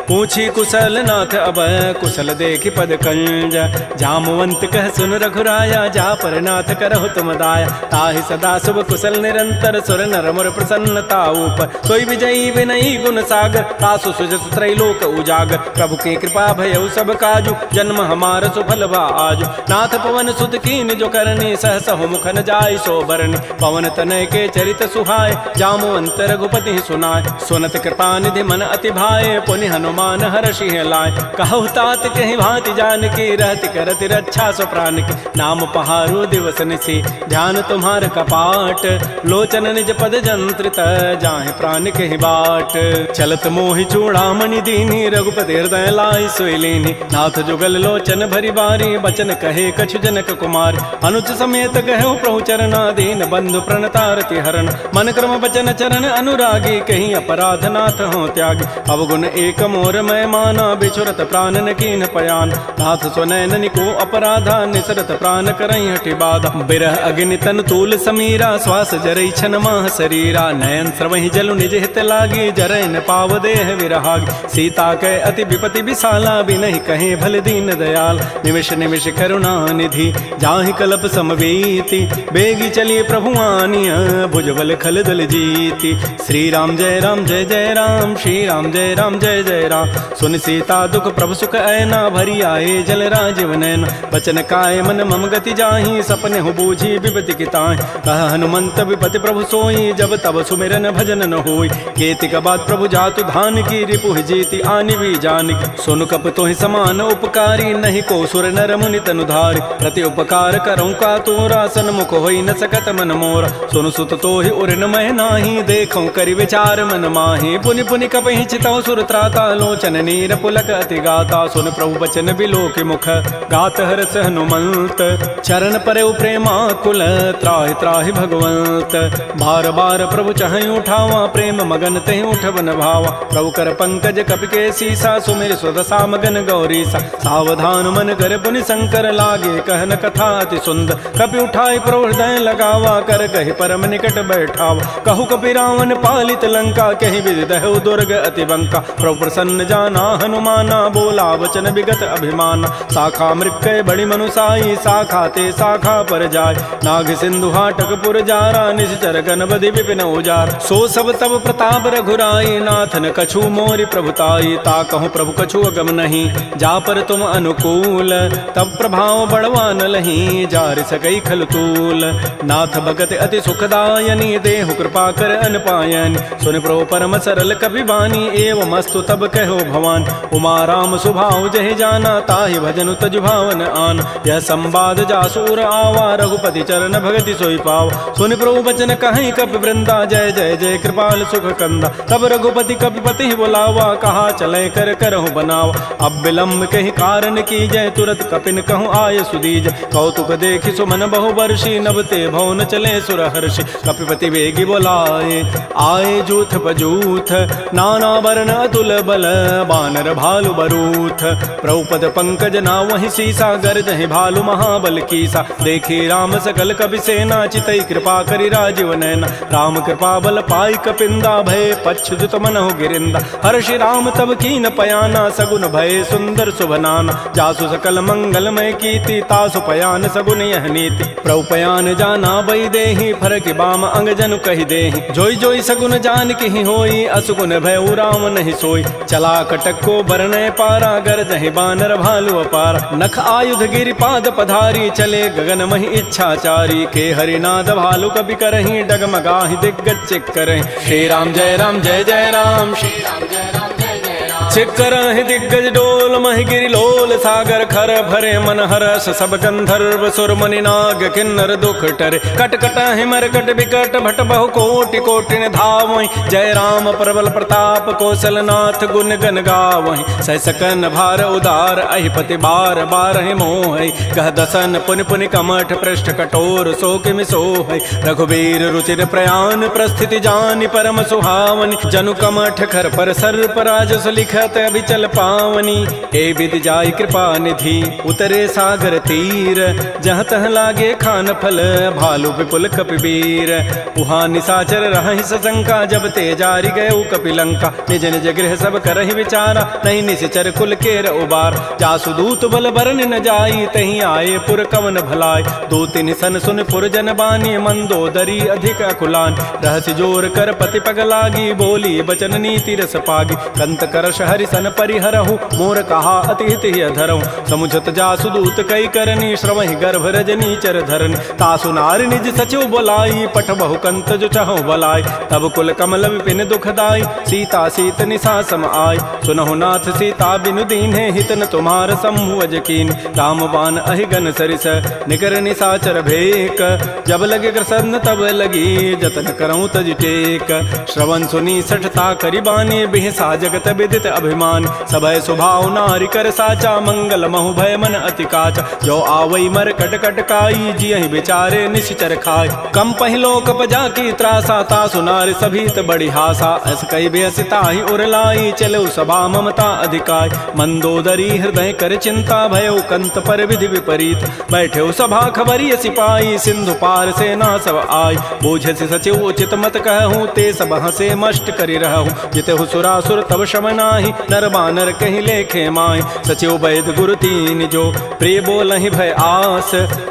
पूछी कुशल नाथ अब, कुशल देखि पद कंज। जामवंत कह सुन रघुराया, जा पर नाथ करहु तुम दाया। ताहि सदा शुभ कुशल निरंतर, सुर नर मुर प्रसन्नता ऊपर। सोई विजयी विनयी गुण सागर, तासु सुजसु त्रैलोक उजागर। प्रभु की कृपा भयउ सब काजु, जन्म हमार सुफल भा आजु। नाथ पवन सुत कीन जो करनी, सहस हो मुख न जाय सो बरनी। पवन तनय के चरित सुहाय, जामवंत रघुपति सुनाय। सुनत कृपा निधि मन अति भाए, पुनि हनुमान हर्षि लाय। कहु तात कहि भांति जानकी, रहति करति रक्षा सो प्राण की। नाम पहारो दिवस निशि, ध्यान तुम्हार कपाट। लोचन निज पद जंत्रित, जाहि प्राण कहि बाट। चलत मोहि चूड़ामणि दीनी, रघुपति हृदय लाय सोई लीनी। नाथ जुगल लोचन भरी बारी, बचन कहे कछु जनक कुमार। अनुज समेत कहु प्रभु चरना, दीन बंधु प्रणतारति हरण। मन क्रम बचन चरण अनुरागी, कहीं अपराध नाथ हो त्यागी। अवगुण एक मोर मैं माना, बिछुरत प्राण न कीन पयान। नाथ स्वनयन को अपराधा, निसरत प्राण करई हटि बाधा। बिरह अग्नि तन तूल समीरा, श्वास जरई छन माह शरीरा। नयन स्रवहि जलु निज हित लागी, जरय न पाव देह विरहागी। सीता कै अति विपति विशाला, बिनहि कहे भल दीन दयाल। निमिष निमिष करुणा निधि, जाहि कल्प समवेति। बेगी चलिए प्रभु आनिय, भुजबल खल दल जीति। श्री राम जय जय राम, श्री राम जय जय राम। सुन सीता दुख प्रभु सुख ऐना, भरी आए जल राजीव नैना। बचन काय मन मम गति जाहि, सपने हो बूझी विपति की ताहि। कह हनुमंत विपति प्रभु सोई, जब तब सुमिरन भजन न होई। केति का बात प्रभु जातु धान की, रिपुहि जीति आनि भी जानकी। सुन कप तोहि समान उपकारी, नहीं को सुर नर मुनि तनुधारी। प्रति उपकार करऊँ का तोरा, सन्मुख होई न सकत मन मोरा। सुन सुत तोहि उर न मह नाही, देखऊँ करि विचार मन माहि। पुनि पुनि कपहि चितऊ सुर त्राता, लोचन नीर पुलक अति गाता। सुन प्रभु बचन बिलो के मुख, गात हरस हनुमंत। चरण परेउ प्रेमाकुल, त्राहि त्राहि भगवंत। बार बार प्रभु चहई उठावा, प्रेम मगन तेहि उठवन भावा। प्रभु कर पंकज कपि के सीसा, सुमिर सुदशा मगन गौरीसा। सावधान मन कर पुनि शंकर, लागे कहन कथा अति सुंदर। कपि उठाई प्रभु हृदय लगावा, कर कहि परम निकट बैठावा। कहु कपि रावण पालित लंका, कहि विधि दहु दुर्ग अति बंका। प्रभु प्रसन्न जाना हनुमाना, बोला वचन विगत अभिमाना। शाखा मृक्कय बड़ी मनुसाई, शाखा ते शाखा पर जाय। नाग सिंधु हाटक पुर जारा, निश्चर गणपति विपिन उजार। सो सब तब प्रताप रघुराई, नाथन कछु मोरि प्रभुताई। ता कहूँ प्रभु कछु अगम नहीं, जा पर तुम अनुकूल। तब प्रभाव बढ़वा न लही, जार सकई खल तूल। नाथ भगत अति सुखदायनी, देहु कृपा कर अनपायनी। सुन प्रभु परम सरल कपि बानी, एवं अस्तु तब कहो भवान। उमा राम सुभाव जहि जाना, ताहि भजनु तजु भावन आन। यह संवाद जासूर आवा, रघुपति चरण भगति सोई पाव। सुन प्रभु बचन कहीं कपि वृंदा, जय जय जय कृपाल सुख कंदा। तब रघुपति कपिपति बुलावा, कहा चले कर करहु बनावा। अब विलम्ब कहीं कारण की जय, तुरत कपिन कहूँ आय सुदीज। कौतुक देखि सुमन बहु वर्षी, नभ ते भवन चले सुर हर्षि। कपिपति वेगी बोलाए, आए जूथ बजूथ। नाना वर्ण अतुल बल, बानर भालु बरूथ। प्रभुपद पंकज ना वही सीसा, गर्जहि भालु महाबल कीसा। देखी राम सकल कपि सेना, चितई कृपा करि राजीव नैना। राम कृपा बल पाई कपिंदा, भय पच्छुत मनहु गिरिंदा। हर्षि राम तब कीन पयाना, सगुन भय सुंदर शुभनाना। जासु सकल मंगलमय कीर्ति, तासु पयान सगुन यह नीति। प्रभु पयान जाना बई देहि, फरक बाम अंग जनु कहि देहि। जोई जोई सगुन जान की होई, असुगुन भय राम नहीं सोई। चला कटक को बरनय पारा, गरजहि बानर भालु अपार। नख आयुध गिरि पाद पधारी, चले गगन महि इच्छाचारी। के हरिनाद भालु कपि करहि, डगमगाहि दिग्गज चिक करहि। श्री राम जय जय राम, श्री राम जय जय राम। शिखर दिग्गज डोल मह गिरि लोल सागर खर भरे मन हरस सब गंधर्व सुर मुनि नाग किन्नर दुख टरे कट कट हिमर कट विकट भट बहु कोटि कोटि धावहि जय राम प्रबल प्रताप कौशल नाथ गुण गन गावहि सह सकन भार उदार अहिपति बार बार मोह गह दसन पुनि पुनि कमठ पृष्ठ कठोर शोक मिसोह रघुबीर रुचिर प्रयाण प्रस्थिति जानि परम सुहावनि जनु कमठ खर पर सर्प राजस लिखत अभिचल पावनी हे विधि जाय कृपा निधि उतरे सागर तीर जहाँ तह लागे खान फल भालु विपुल कपिवीर उहाँ निशाचर रहहि सशंका जब ते जारी गए कपिलंका निज निज गृह सब करहि विचारा नहीं निश्चर कुल केर उबार जासु दूत बल बरन न जाई तहीं आए पुर कवन भलाय दो तिन सन सुन पुर जन बानी मंदोदरी अधिक अकुलान रहस्य जोर कर पति पग लागी बोली बचन नीति रस पागी कंत करश हरि सन परिहरहु मोर कहा अति हित धरहु समुझत जासु दूत कई करनी श्रवहि गर्भ रजनी चर धरनी तासु नार निज सचिव बोलाई पठ बहु कंत जो चहु बलाई तब कुल कमल विपिन दुखदाई सीता सीत निशा सम आय सुनहु नाथ सीता बिनु दीन्हे हित न तुम्हार समूह कीन रामबान अहिगन सरिस निकर निशाचर भेक जब लगे कृष्ण तब लगी जतन करऊं तज टेक श्रवण सुनी सठता करिबानी बिहसा जगत विदित अभिमान सभय स्वभाव नारी कर साचा मंगल महु भय मन अति काचा जो आवई मर कट कट काई जियहि बिचारे निश्चर खाय कम पहिलो कप जाकी त्रासा ता सुनार सभीत बड़ी हासा अस कई बेसिता ही उरलाई चलो सभा ममता अधिकाय मंदोदरी हृदय कर चिंता भयो कंत पर विधि विपरीत बैठे सभा खबरी सिपाही सिंधु पार से ना सब आय बूझ से सचिव उचित मत कहूँ ते सब हसे मष्ट करी रहूँ जिते सुरासुर तब शमनाही नर बानर कहीं लेखे माय सचिव वैद गुरु तीन जो प्रिय बोलहि भय आस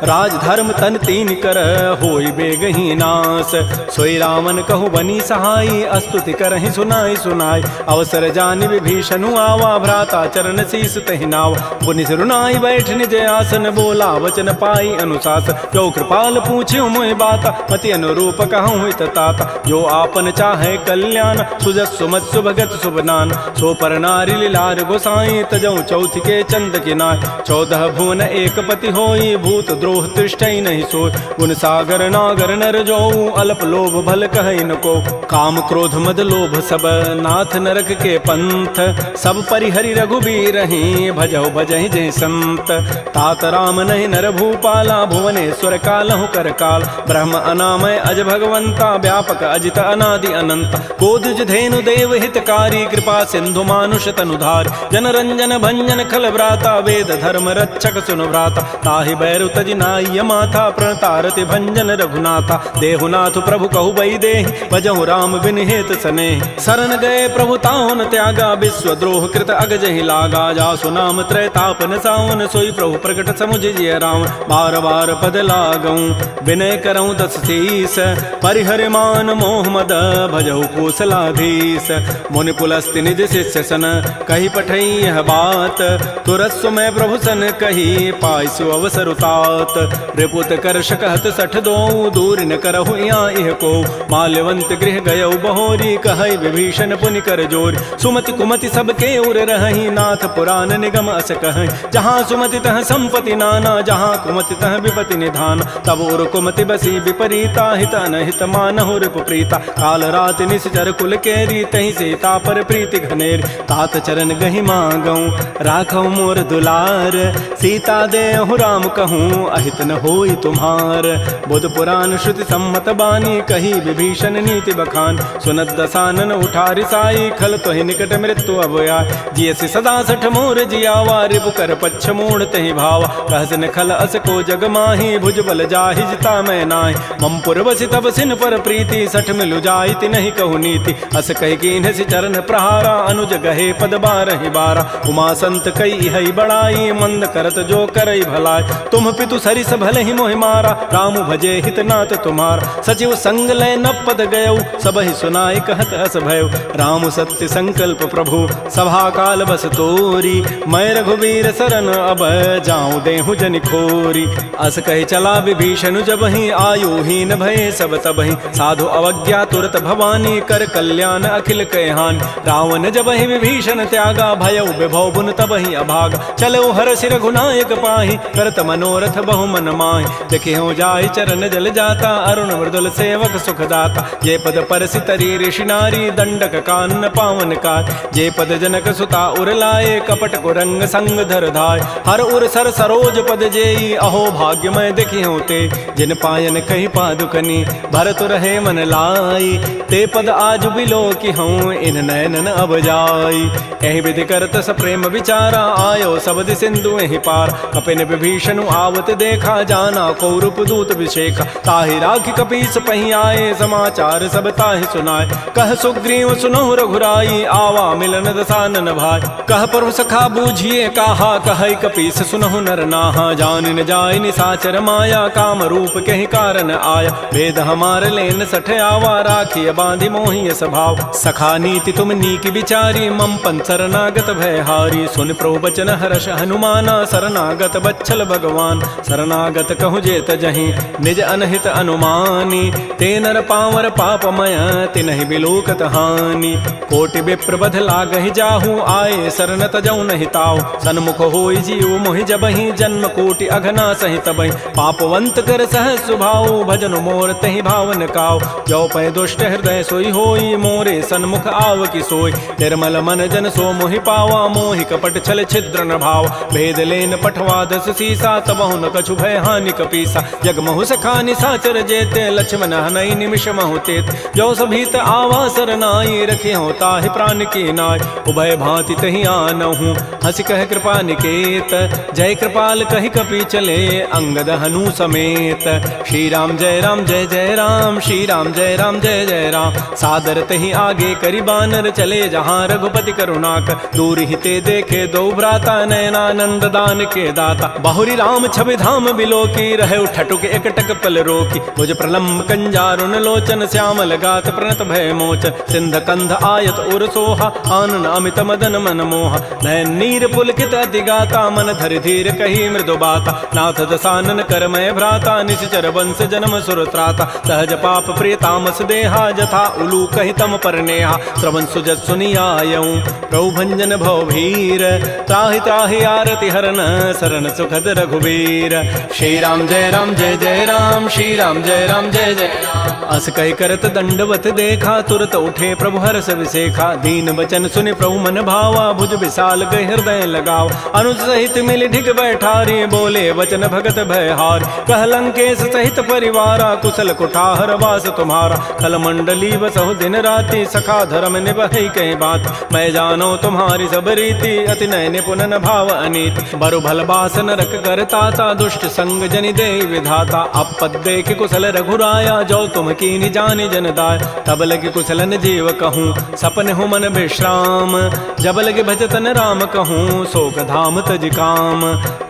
राज धर्म तन तीन कर होई बेगही नास सोई रामन कहु बनी सहाई अस्तुति करहि सुनाई सुनाई अवसर जानि विभीषणु आवा भ्राता चरण शीस तहि नावा पुनि सिरुनाई बैठ निज आसन बोला वचन पाई अनुशास जो कृपाल पूछ्यो मोहि बाता मति अनुरूप कहूँ हित ताता जो आपन चाहे कल्याण सुजस सुमत सुभगत सुबनान सो पर नारी लीलार गोसाई तजऊ चौथ के चंद किनाय 14 भुवन एक पति होई भूत द्रोह तिष्ठई नहीं सोय गुण सागर नागर नर जो अल्प लोभ भल कहई न को काम क्रोध मद लोभ सब नाथ नरक के पंथ सब परिहरि रघुबीर ही भजौ भजहि जय संत तात राम नहीं नर भूपाला भुवनेश्वर कालहु कर काल ब्रह्म अनामय अज भगवंता व्यापक अजित अनादि अनंत गोदज धेनु देव हितकारी कृपा सिंधु मानुष तनुधार जन रंजन भंजन खल व्राता वेद धर्म रक्षक सुनु भ्राता ताहि बैरु तज नाय माथा प्रणतारति भंजन रघुनाथा देहुनाथ प्रभु कहु बई देहि भजहु राम बिन हेत सने शरण गए प्रभु ताहुन त्यागा विश्व द्रोह कृत अगजहि लागा जासु नाम त्रैतापन सावन सोई प्रभु प्रकट समुझ जिय राम बार बार पद लागऊं विनय करऊं दस शीस परिहर मान मोह मद भजहु कौशलाधीश मुनि पुलस्ति निज शिष्य सन कही पठई यह बात तुरत सुमय प्रभु सन कही पाइसु अवसर उतात रिपुत करश कहत सठ दो दूर न करहु यहाँ इह को माल्यवंत गृह गयौ बहोरी कहई विभीषण पुनि कर जोर सुमति कुमति सबके उर रहहि नाथ पुराण निगम अस कहई जहाँ सुमति तह संपति नाना जहाँ कुमति तह विपति निधान तब उर कुमति बसी विपरीता हित अनहित मानहु रिपु प्रीता काल रात निश्चर कुल केरी तहि सीता पर प्रीति घनेर तात चरण गहि मांगऊं राखौ मोर दुलार सीता देहु राम कहूँ अहित न होई तुम्हार बुध पुराण श्रुति सम्मत बानी कही विभीषण नीति बखान सुनत दसानन उठा रिसाई खल तो निकट मृत्यु अभया जियसि सदा सठ मोर जियावा रिपु कर पच्छ मूढ़ तहि भावा कहसन खल अस को जग माही भुज बल जाहि जिता मैं नाहि मम पुर बसि तब सिन पर प्रीति सठ मिलु जाइति नहीं कहु नीति अस कहि कीन्ह चरण प्रहारा अनुज गहे पद बारहि बारा उमा संत कई हई बड़ाई मंद करत जो करई भलाई तुम पितु सरिस भले ही मोहि मारा राम भजे हित नाथ तुम्हारा सचिव संग लय न पद गयौ सब ही सुनाई कहत अस भयउ राम सत्य संकल्प प्रभु सभा काल बस तोरी मैं रघुबीर शरण अब जाऊं देहु जनि खोरी अस कहे चला विभीषण जब ही आयु हीन भय सब तब ही साधु अवज्ञा तुरत भवानी कर कल्याण अखिल कहहान रावण जब ही नहीं विभीषण त्यागा, भयउ विभव बुन तबहि अभागा। चलो हरषि रघुनायक पाहि, करत मनोरथ बहु मन माहि। देखियो जाहि चरण जल जाता, अरुण मृदुल सेवक सुखदाता। जे पद परसि तरी ऋषि नारी, दंडक कानन पावन काय। जे पद जनक सुता उर लाए, कपट कुरंग संग धर धाय। हर उर सर सरोज पद जेई, अहो भाग्यमय देखियो ते। जिन पायन कही पादुकनी, भरत रहे मन लाई। ते पद आज बिलो की हूँ, इन नयनन अब जाई। एहि विधि करत स प्रेम विचारा, आयो सबद सिंधु एहि पार। कपिन विभीषण आवत देखा, जाना कौरव दूत विशेखा। ताहि राखि कपीस पहि आए, समाचार सब ताहि सुनाए। कह सुग्रीव सुनहु रघुराई, आवा मिलन दसानन भाई। कह प्रभु सखा बूझिए काहा, कहै कपीस सुनहु नर नाहा। जान न जाय निसाचर माया, काम रूप कहि कारण आया। वेद हमार लेन सठ आवा, राखिय बांधि मोहि स्वभाव। सखा नीति तुम नीक विचारी, मम पन शरणागत भय हारी। सुन प्रभु बचन हर्ष हनुमाना, शरणागत बच्छल भगवान। शरणागत कहु जेत जहीं, निज अनहित अनुमानी। ते नर पावर पापमय, तिनहि बिलोकत हानि। कोटि विप्र बध लागहि जाहु, आए शरण तजौ नहि ताऊ। सन्मुख होई जीव मोहि जबहि, जन्म कोटि अघना सहि तबहि। पापवंत कर सहज सुभाऊ, भजन मोर तहि भावन काऊ। जो पै दुष्ट हृदय सोई होई, मोरे सन्मुख आव की सोई। निर्मल मन जन सो मोहि पावा, मोहि कपट छल छिद्र न भाव। भेद लेन पठवा दस सीसा, तबहु न कछु भय हानि कपीसा। जग महु सखा निसाचर जेते, लक्ष्मण हनई निमिष महु तेत। जो सभीत आवा सरनाई, रखियो ताहि प्राण की नाय। उभय भांति तहि आनहु, हंसि कह कृपा निकेत। जय कृपाल कहि कपि चले, अंगद हनु समेत। श्री राम जय राम, श्री राम जय जय राम। सादर तहि आगे करि बानर, चले जहाँ रघुपति करुणाकर। दूर ही ते देखे दो भ्राता, नयनानंद दान के दाता। बहुरी राम छवि धाम बिलो की, रहे ठटुक एकटक पल रोकी। भुज प्रलम्ब कंजारुन लोचन, श्यामल गात प्रणत भय मोचन। सिंध कंध आयत उर सोहा, आनन अमित मदन मन मोहा। नयन नीर पुलकित अति गाता, मन धरि धीर कही मृदु बाता। नाथ दसानन करमय भ्राता, निश्चर वंश जन्म सुर त्राता। सहज पाप प्रिय तामस देहा, जथा उलू कहि तम पर नेहा। श्रवण सुजत सुनियायऊँ, प्रभु भंजन भव भीर। त्राहि त्राहि आरति हरन, शरण सुखद रघुवीर। श्री राम जय राम, श्री राम जय जय राम। अस कहि करत दंडवत देखा, तुरत उठे प्रभु हर्ष विसेखा। दीन बचन सुनि प्रभु मन भावा, भुज विशाल गहि हृदय लगाव। अनुज सहित मिल ढिग बैठारी, बोले वचन भगत भय हार। कह लंकेश सहित परिवारा, कुशल कुठार वास तुम्हारा। खल मंडली बसहु दिन राति, सखा धर्म निभहि कहीं बात। मैं जानो तुम्हारी सब रीति, अति नय निपुण न भाव अनीति। बरु भल बास नरक करताता, दुष्ट संग जनि दे विधाता। अपद देख कुशल रघुराया, जो तुम कीनि जानि जन दाय। तब लगे कुशलन जीव कहूँ, सपन हो मन विश्राम। जब लगे भजतन राम कहूँ, शोक धाम तज काम।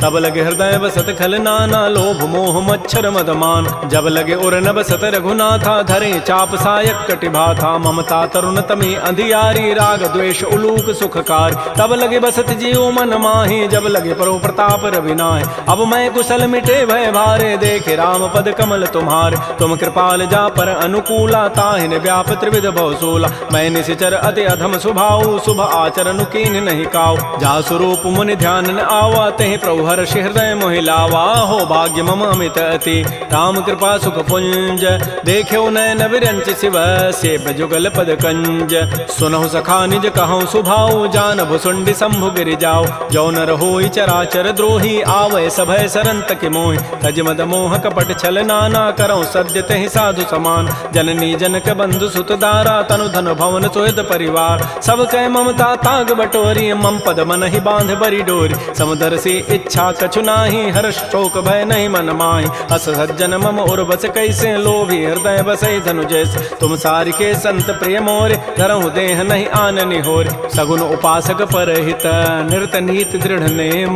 तब लगे हृदय बसत खल नाना, लोभ मोह मच्छर मदमान। जब लगे उर न बसत रघुनाथा, धरे चाप सायक कटिभाथा। ममता तरुण तमी अंधियारी, राग द्वेष उलूक सुखकार। तब लगे बसत जीव मन माही, जब लगे परो प्रताप रविनाय। अब मैं कुशल मिटे भय भारे, देखे राम पद कमल तुम्हारे। तुम कृपाल जा पर अनुकूला, ताहिन व्याप त्रिविध भवसूला। मैं निशिचर अति अधम स्वभाव, शुभ आचरण कीन नहीं काऊ। जा स्वरूप मुनि ध्यान न आवा, तहि प्रभु हर्षि हृदय मोहि लावा। हो भाग्य मम अमित अति, राम कृपा सुख पुंज। देख्यो नयन विरंच शिव, सेव जुगल पद कंज। सुनहु सखा निज कहूँ सुभाऊ, जान भुसुंडि शंभु गिरि जाऊ। जो नर होई चराचर द्रोही, आवै सभय सरंत के मोहि। तज मद मोह कपट छल नाना, करऊँ सद्य तहि साधु समान। जननी जनक बंधु सुत दारा, तनु धन भवन सोयद परिवार। सब कह ममता ताग बटोरी, मम पद मन ही बांध बरी डोरी। समुदर से इच्छा कछु नाही, हर्ष शोक भय नहीं मन माही। अस सज्जन मम उर बस कैसे, लोभी हृदय बसई धनु जैसे। तुम सारि के संत प्रिय मोरे, धरहु देह नहीं आननि होरे। सगुन उपासक परहित, निरत नीति दृढ़ नेम।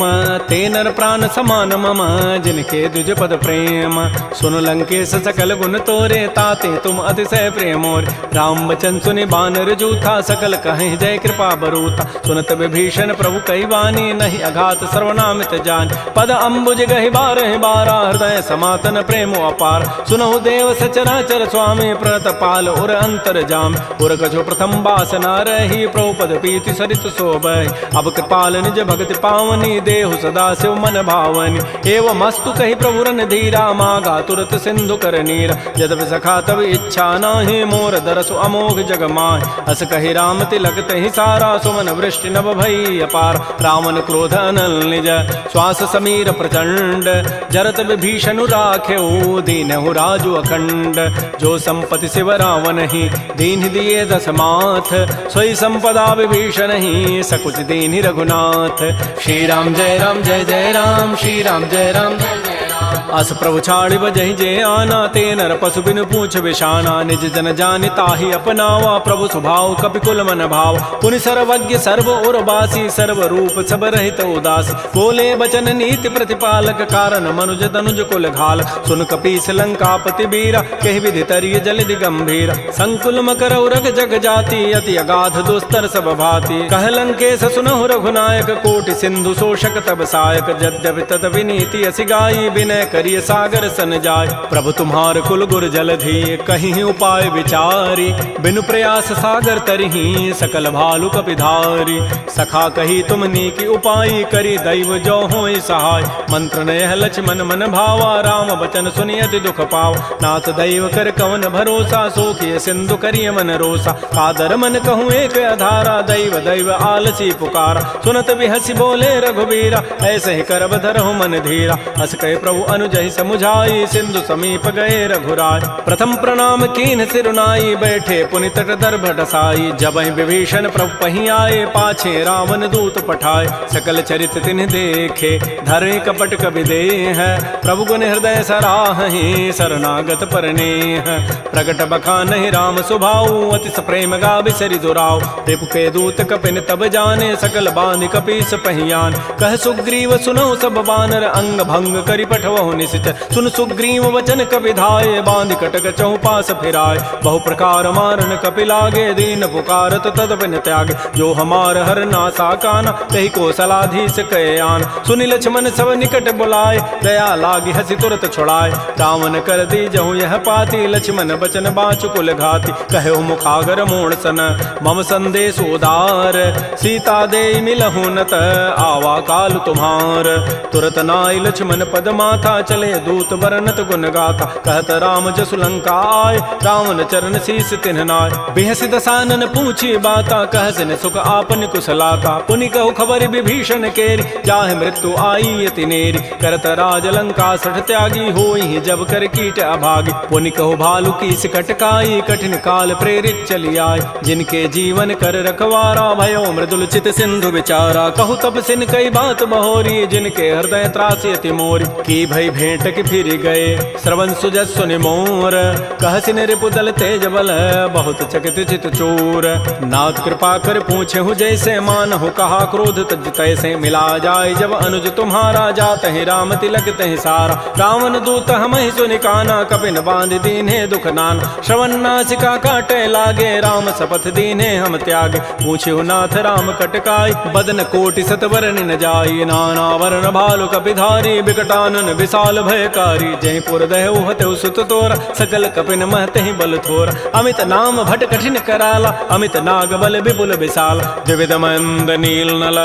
ते नर प्राण समान मम, जिनके द्विज पद प्रेम। सुन लंकेश सकल गुण तोरे, ताते तुम अतिशय प्रिय मोरे। राम वचन सुनि बानर जूथा, सकल कहें जय कृपा बरूथा। सुनत विभीषण प्रभु कई वाणी, नहीं अघात सर्वनामित जान। पद अम्बुज गहि बारहि बारा, हृदय समातन प्रेम अपार। सुनहु देव सचराचर स्वामी, प्रणत पाल उर अंतर जाम। उर कछु प्रथम बासना रही, प्रभु पद पीति सरित शोभहि। अब कृपाल निज भगति पावनी, देहु सदा शिव मन भावनी। एवं मस्तु कही प्रभु रन धीरा, मागा तुरत सिंधु कर नीरा। यद्यपि सखा तब इच्छा नाही, मोर दरसु अमोघ जग माहि। अस कही राम तिलक तहि सारा, सुमन वृष्टि नभ भई अपार। रावण क्रोध अनल निज, श्वास समीर प्रचंड। जरत विभीषण राखेऊ, दीनहु राजु अखंड। जो संपत्ति शिव रावण ही, दीन दिए दस माथ। सोई संपदा विभीषण ही, सकुच दीन रघुनाथ। श्री राम जय राम जय जय राम, श्री राम जय राम जय जय राम। अस प्रभु छाड़ि बजहि जे आना, ते नर पशु बिनु पूछ विषाना। निज जन जानि ताहि अपनावा, प्रभु स्वभाव कपिकुल मन भाव। पुनि सर्वज्ञ सर्व उर्वासी, सर्व रूप सब रहित उदासी। बोले बचन नीति प्रतिपालक, कारण मनुज तनुज कुल घाल। सुन कपीस लंकापति बीरा, कहि विधि तरिय जलधि गंभीर। संकुल मकर उरग जग जाति, अति अगाध दुस्तर सब भाति। कह लंकेश सुनहु रघुनायक, कोटि सिंधु शोषक तब सायक। यद्यपि तत विनीति असि गाई, विनय करिय सागर सन जाय। प्रभु तुम्हार कुल गुर जलधि, कहीं उपाय विचारी। बिनु प्रयास सागर तरही, सकल भालु कपिधारी। सखा कही तुम नीकी उपाय, करी दैव जो होई सहाय। मंत्र नयह लक्ष्मण मन भावा, राम बचन सुनि अति दुख पाव। नाथ दैव कर कवन भरोसा, सोखिय सिंधु करिय मन रोसा। कादर मन कहूँ एक अधारा, दैव दैव आलसी पुकारा। सुनत बिहसी बोले रघुबीरा, ऐसे ही करब धरहु मन धीरा। अस कहे प्रभु अनुजहि समुझाई, सिंधु समीप गए रघुराय। प्रथम प्रणाम कीन्ह सिरुनाई, बैठे पुनि तट दर्भ डसाई। जबहि विभीषण प्रभु पहीं आए, पाछे रावण दूत पठाए। सकल चरित तिन्ह देखे, धरे कपट कबि देह। प्रभु गुण हृदय सराहि, शरणागत परनेह। प्रगट बखानहि राम सुभाऊ, अति प्रेम गावि सरि दुराऊ। रिपु के दूत कपिन तब जाने, सकल बांधि कपीस पहियान। कह सुग्रीव सुनहु सब बानर, अंग भंग करि पठवहु निशिचर। सुन सुग्रीव वचन कपि धाये, बांधि कटक चहु पास फिराय। बहु प्रकार मारन कपि लागे, दीन पुकारत तदपिन त्यागे। जो हमार हर नासा काना, तहि को सलाधीस कहे आन। सुनि लक्ष्मण सब निकट बुलाए, दया लागी हसी तुरत छुड़ाए। रावण कर दी जहु यह पाती, लक्ष्मण बचन बाचु कुल घाती। कहो मुखागर मोण सन, मम संदेश उदार। सीता दे मिलहु नत, आवा काल तुम्हार। तुरत नाई लक्ष्मण पद माथा, चले दूत बरनत गुण गाथा। कहत राम जसु लंका आय, रावण चरण शीस तिन्ह नाय। बिहसि दसानन पूछी बाता, कहसिन सुख आपन कुशलाता। पुनि कहु खबर विभीषण केरी, जाहि मृत्यु आई अति नेरी। करत राज लंका सठ त्यागी, होई जब कर कीट अभागी। पुनि कहु भालु की सिकटकाई, कठिन काल प्रेरित चली आय। जिनके जीवन कर रखवारा, भयो मृदुल चित सिंधु विचारा। कहु तब सिन कई बात बहोरी, जिनके हृदय त्रासी अति मोरी। की भई भेंट की फिर गए, श्रवण सुजस सुनि मोर। कहसिन रिपुदल तेज बल, बहुत चकित चित चोर। नाथ कृपा कर पूछे हूँ जैसे, मानहु कहा क्रोध तज तैसे। मिला जाय जब अनुज तुम्हारा, जात ही राम तिलक तहि सारा। रावण दूत हमहि सुनि काना, कपिन बांध दीन्हे दुख नाना। श्रवण नासिका काटे लागे, राम शपथ दीन्हे हम त्यागे। पूछे नाथ राम कटकाई, बदन कोटि सत वरन न जाई। नाना वरण भालु कपिधारी, बिकटानन विशाल भयकारी। जहि पुर दहु हतउ सुत तोरा, सकल कपिन महतहि बल थोरा। अमित नाम भट कठिन कराला, अमित नाग बल विपुल विशाल। द्विविध मंद नील नल,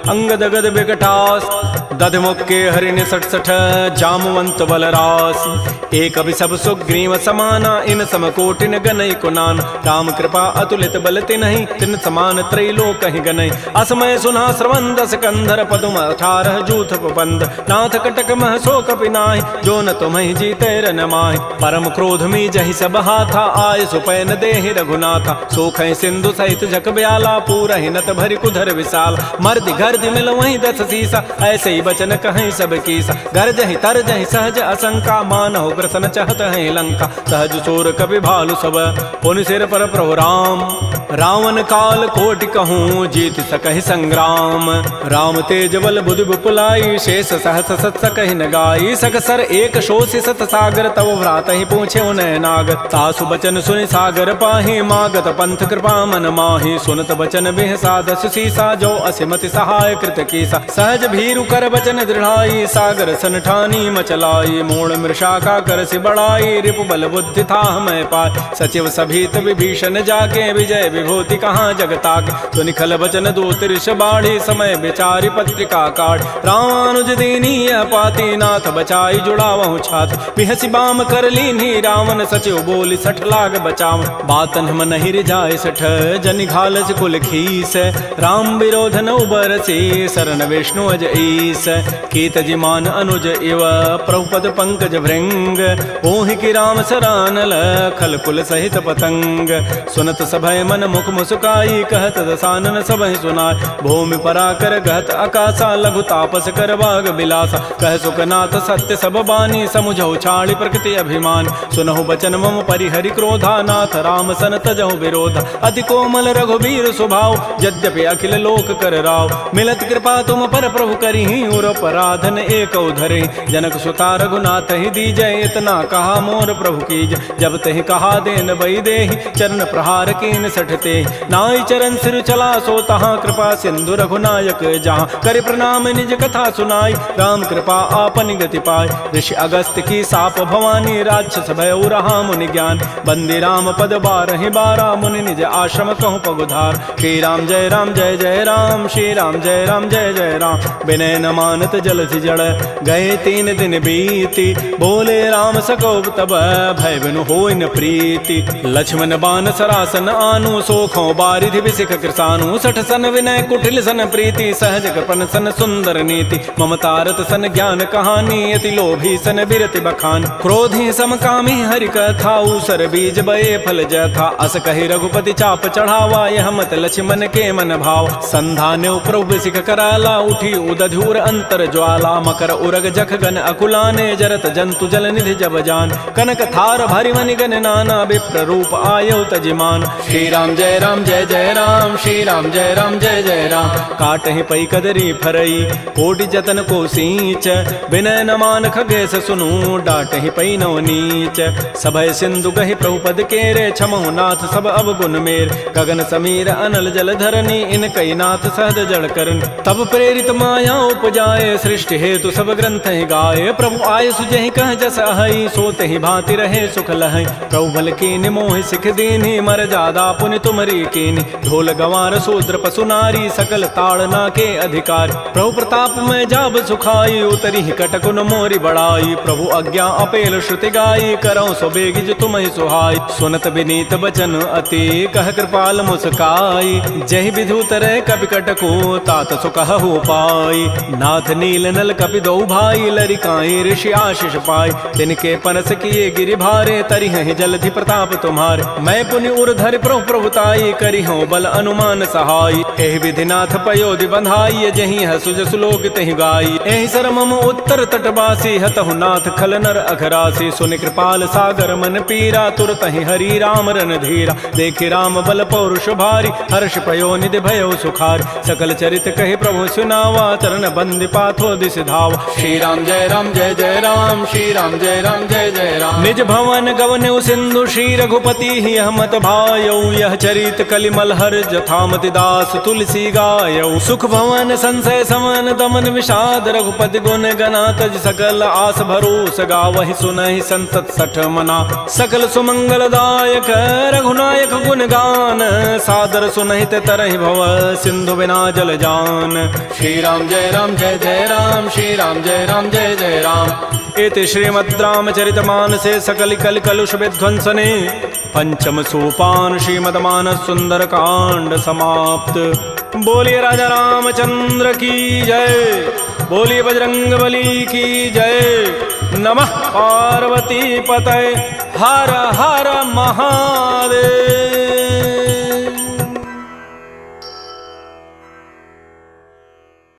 अंगद गद बिकटास। दध मुक्के हरिण सठ सठ, जामवंत बलरास। एक अभि सब सुग्रीव समाना, इन सम कोटिन गनई कुनान। राम कृपा अतुलित बल तिन्हि, तिन समान त्रैलोक ही गनई। असमय सुना श्रवण दस कंधर, पदुम 18 जूथ बंद। नाथ कटक मह सो कपि नाहि, जो न तुम्हि जीते रन माहि। परम क्रोध मी जहि सब हाथा, आय सुपैन देहि रघुनाथा। सोखै सिंधु सहित जग ब्याला, पूरहि नत भरि कुधर विशाल। मर्दि गर्दि मिल वहीं 10 सीसा, ऐसे ही बचन कहीं सब कीसा। गरजहि तरजहि सहज असंका, मानहु ग्रसन चहत है लंका। सहज सोर कपि भालु सब, पुनि सिर पर प्रभु राम। रावण काल कोटि कहूँ, जीत सकहि संग्राम। राम तेज बल बुद्धि विपुलाई, शेष सहस सत सकहि न गाई। सकसर एक शोषि सत सागर, तव भ्रात ही पूछे उन्हें नागर। तासु बचन सुनि सागर पाहि, मागत पंथ कृपा मन माहि। सुनत बचन बिह साधस सीसा, जो असिमति सहाय कृत कीसा। सहज भीरु कर बचन दृढ़ाई, सागर सन ठानी मचलाई। मूढ़ मृषा का कर सि बढ़ाई, रिपु बल बुद्धि था मैं पाय। सचिव सभीत विभीषण जाके, विजय विभूति कहाँ जगताके। सुनि खल बचन दूत ऋष बाढ़ी, समय विचारि पत्रिका काढ़। रामानुज दीनीय पाती, नाथ बचाई जुड़ावहु छाती। बिहसि बाम कर लीन्ही रावण, सचिव बोली सठ लाग बचाव। बातन हम नहीं रिझाए सठ, जनि घालस कुल खीस। राम विरोध न उबरसी, शरण विष्णु अज ईस। कीत जिमान अनुज इव, प्रभुपद पंकज भृंग। ओहि की राम सरानल, खल कुल सहित पतंग। सुनत सभय मन मुख मुस्काई, कहत दसानन सबहि सुनाय। भूमि पराकर गहत आकाशा, लघु तापस कर बाग बिलासा। कह सुखनाथ सत्य सब बानी, समुझौ छाड़ी प्रकृति अभिमान। सुनहु बचन मम परिहरि क्रोधा, नाथ राम सन तजहु विरोधा। अति कोमल रघुबीर स्वभाव, यद्यपि अखिल लोक कर राव। मिलत कृपा तुम पर प्रभु करिहि, उर पराधन एक धरे। जनक सुता रघुनाथ ही दीजय, इतना कहा मोर प्रभु कीज। जब तहि कहा देन बई देहि, चरण प्रहार कीन सठते। नाई चरण सिर चला सो तहाँ, कृपा सिंधु रघुनायक जहाँ। कर प्रणाम निज कथा सुनाई, राम कृपा आपन गति पाय। ऋषि अगस्त की साप भवानी, राक्षस भय रहा मुनि ज्ञान। बंदी राम पद बारहि बारा, मुनि निज आश्रम कहूँ पगुधार। श्री राम जय राम जय जय राम, श्री राम जय राम जय जय राम। विनय न मानत जलधि जड़, गए 3 दिन बीती। बोले राम सकोप तब, भय बिनु होय न प्रीति। लक्ष्मण बान सरासन आनु, सोखों बारिधि विसिख कृसानु। सठ सन विनय कुटिल सन प्रीति, सहज कृपन सन सुंदर नीति। ममतारत सन ज्ञान कहानी, अति लोभी सन बिरति बखान। क्रोधी समकामी हरि कथा, ऊसर बीज बये फल जथा। अस कहि रघुपति चाप चढ़ावा, यह मत लक्ष्मण के मन भाव। संधान्यो प्रभु सिख कराला, उठी उदधूर अंतर ज्वाला। मकर उरग जख गन अकुलाने, जरत जंतु जल निधि जब जान। कनक थार भारि मनि गन नाना, विप्र रूप आयो तजिमान। श्री राम जय राम जय जय राम, श्री राम जय राम जय जय राम। काटहि पै कदरी फरई, कोटि जतन को सींच। विनय न मान खगेश सुनु, डांटहि पै नव नीच। सभय सिंधु गहि प्रभुपद केरे, क्षमहु नाथ सब अवगुण मेर। गगन समीर अनल जल धरनी, इन कई नाथ सहज जड़ करन। तब प्रेरित माया उपजाए, सृष्टि हेतु सब ग्रंथ ही गाये। प्रभु आय सुजहि कह जस अहै, सोते ही भांति रहे सुख लहै। प्रभु भल कीनि मोहि सिख दीन्हि, मर जादा पुनि तुमरी कीनि। ढोल गंवार शूद्र पशु नारी, सकल ताड़ना के अधिकार। प्रभु प्रताप में जाब सुखाई, उतरी कटकुन मोरी बड़ाई। प्रभु आज्ञा अपेल श्रुति गाई, करऊँ सो बेगिज तुम्हि सुहाई। सुनत विनीत बचन अति, कह कृपाल मुस्काई। जहि विधि उतरै कपि कटको, तात सुकहु पाई। नाथ नील नल कपि दो भाई, लरिकाई ऋषि आशीष पाई। तिनके परस किए गिरि भारे, तरिहहि जलधि प्रताप तुम्हारे। मैं पुनि उर धरि प्रभु प्रभुताई, करिहूँ बल अनुमान सहाय। एहि विधि नाथ पयोधि बंधाई, जहि हसु जसु लोक तहि गाई। एहि सर मम उत्तर तटवासी, हतहु नाथ खल नर अघरासी। सुनि कृपाल सागर मन पीरा, तुरत ही हरि राम रन धीरा। देखि राम बल पौरुष भारी, हर्ष पयो निधि भयो सुखार। सकल चरित कहि प्रभु सुनावा, चरण बंदि पाथो दिस धावा। श्री राम जय राम जय जय राम, श्री राम जय राम जय जय राम। निज भवन गवन्यु सिंधु, श्री रघुपति ही हमत भायौ। यह चरित कलिमल हर जथामति दास तुलसी गायौ। सुख भवन संशय समन दमन विषाद, रघुपति गुण गना तज सकल आस भरोस गावहि। सुनहि संतत सठ मना, सकल सुमंगल दायक। रघुनायक गुण गान, सादर सुनहि ते तरहि भव। सिंधु बिना जल जान। श्री राम जय राम जय जय राम, श्री राम जय राम जय जय राम। इति श्रीमद् रामचरितमानसे सकल कल कलुष विध्वंसने, पंचम सोपान श्रीमद्मानस सुंदर कांड समाप्त। बोलिए राजा रामचंद्र की जय, बोलिए बजरंग बली की जय। नमः पार्वती पतये, हर हर महादेव।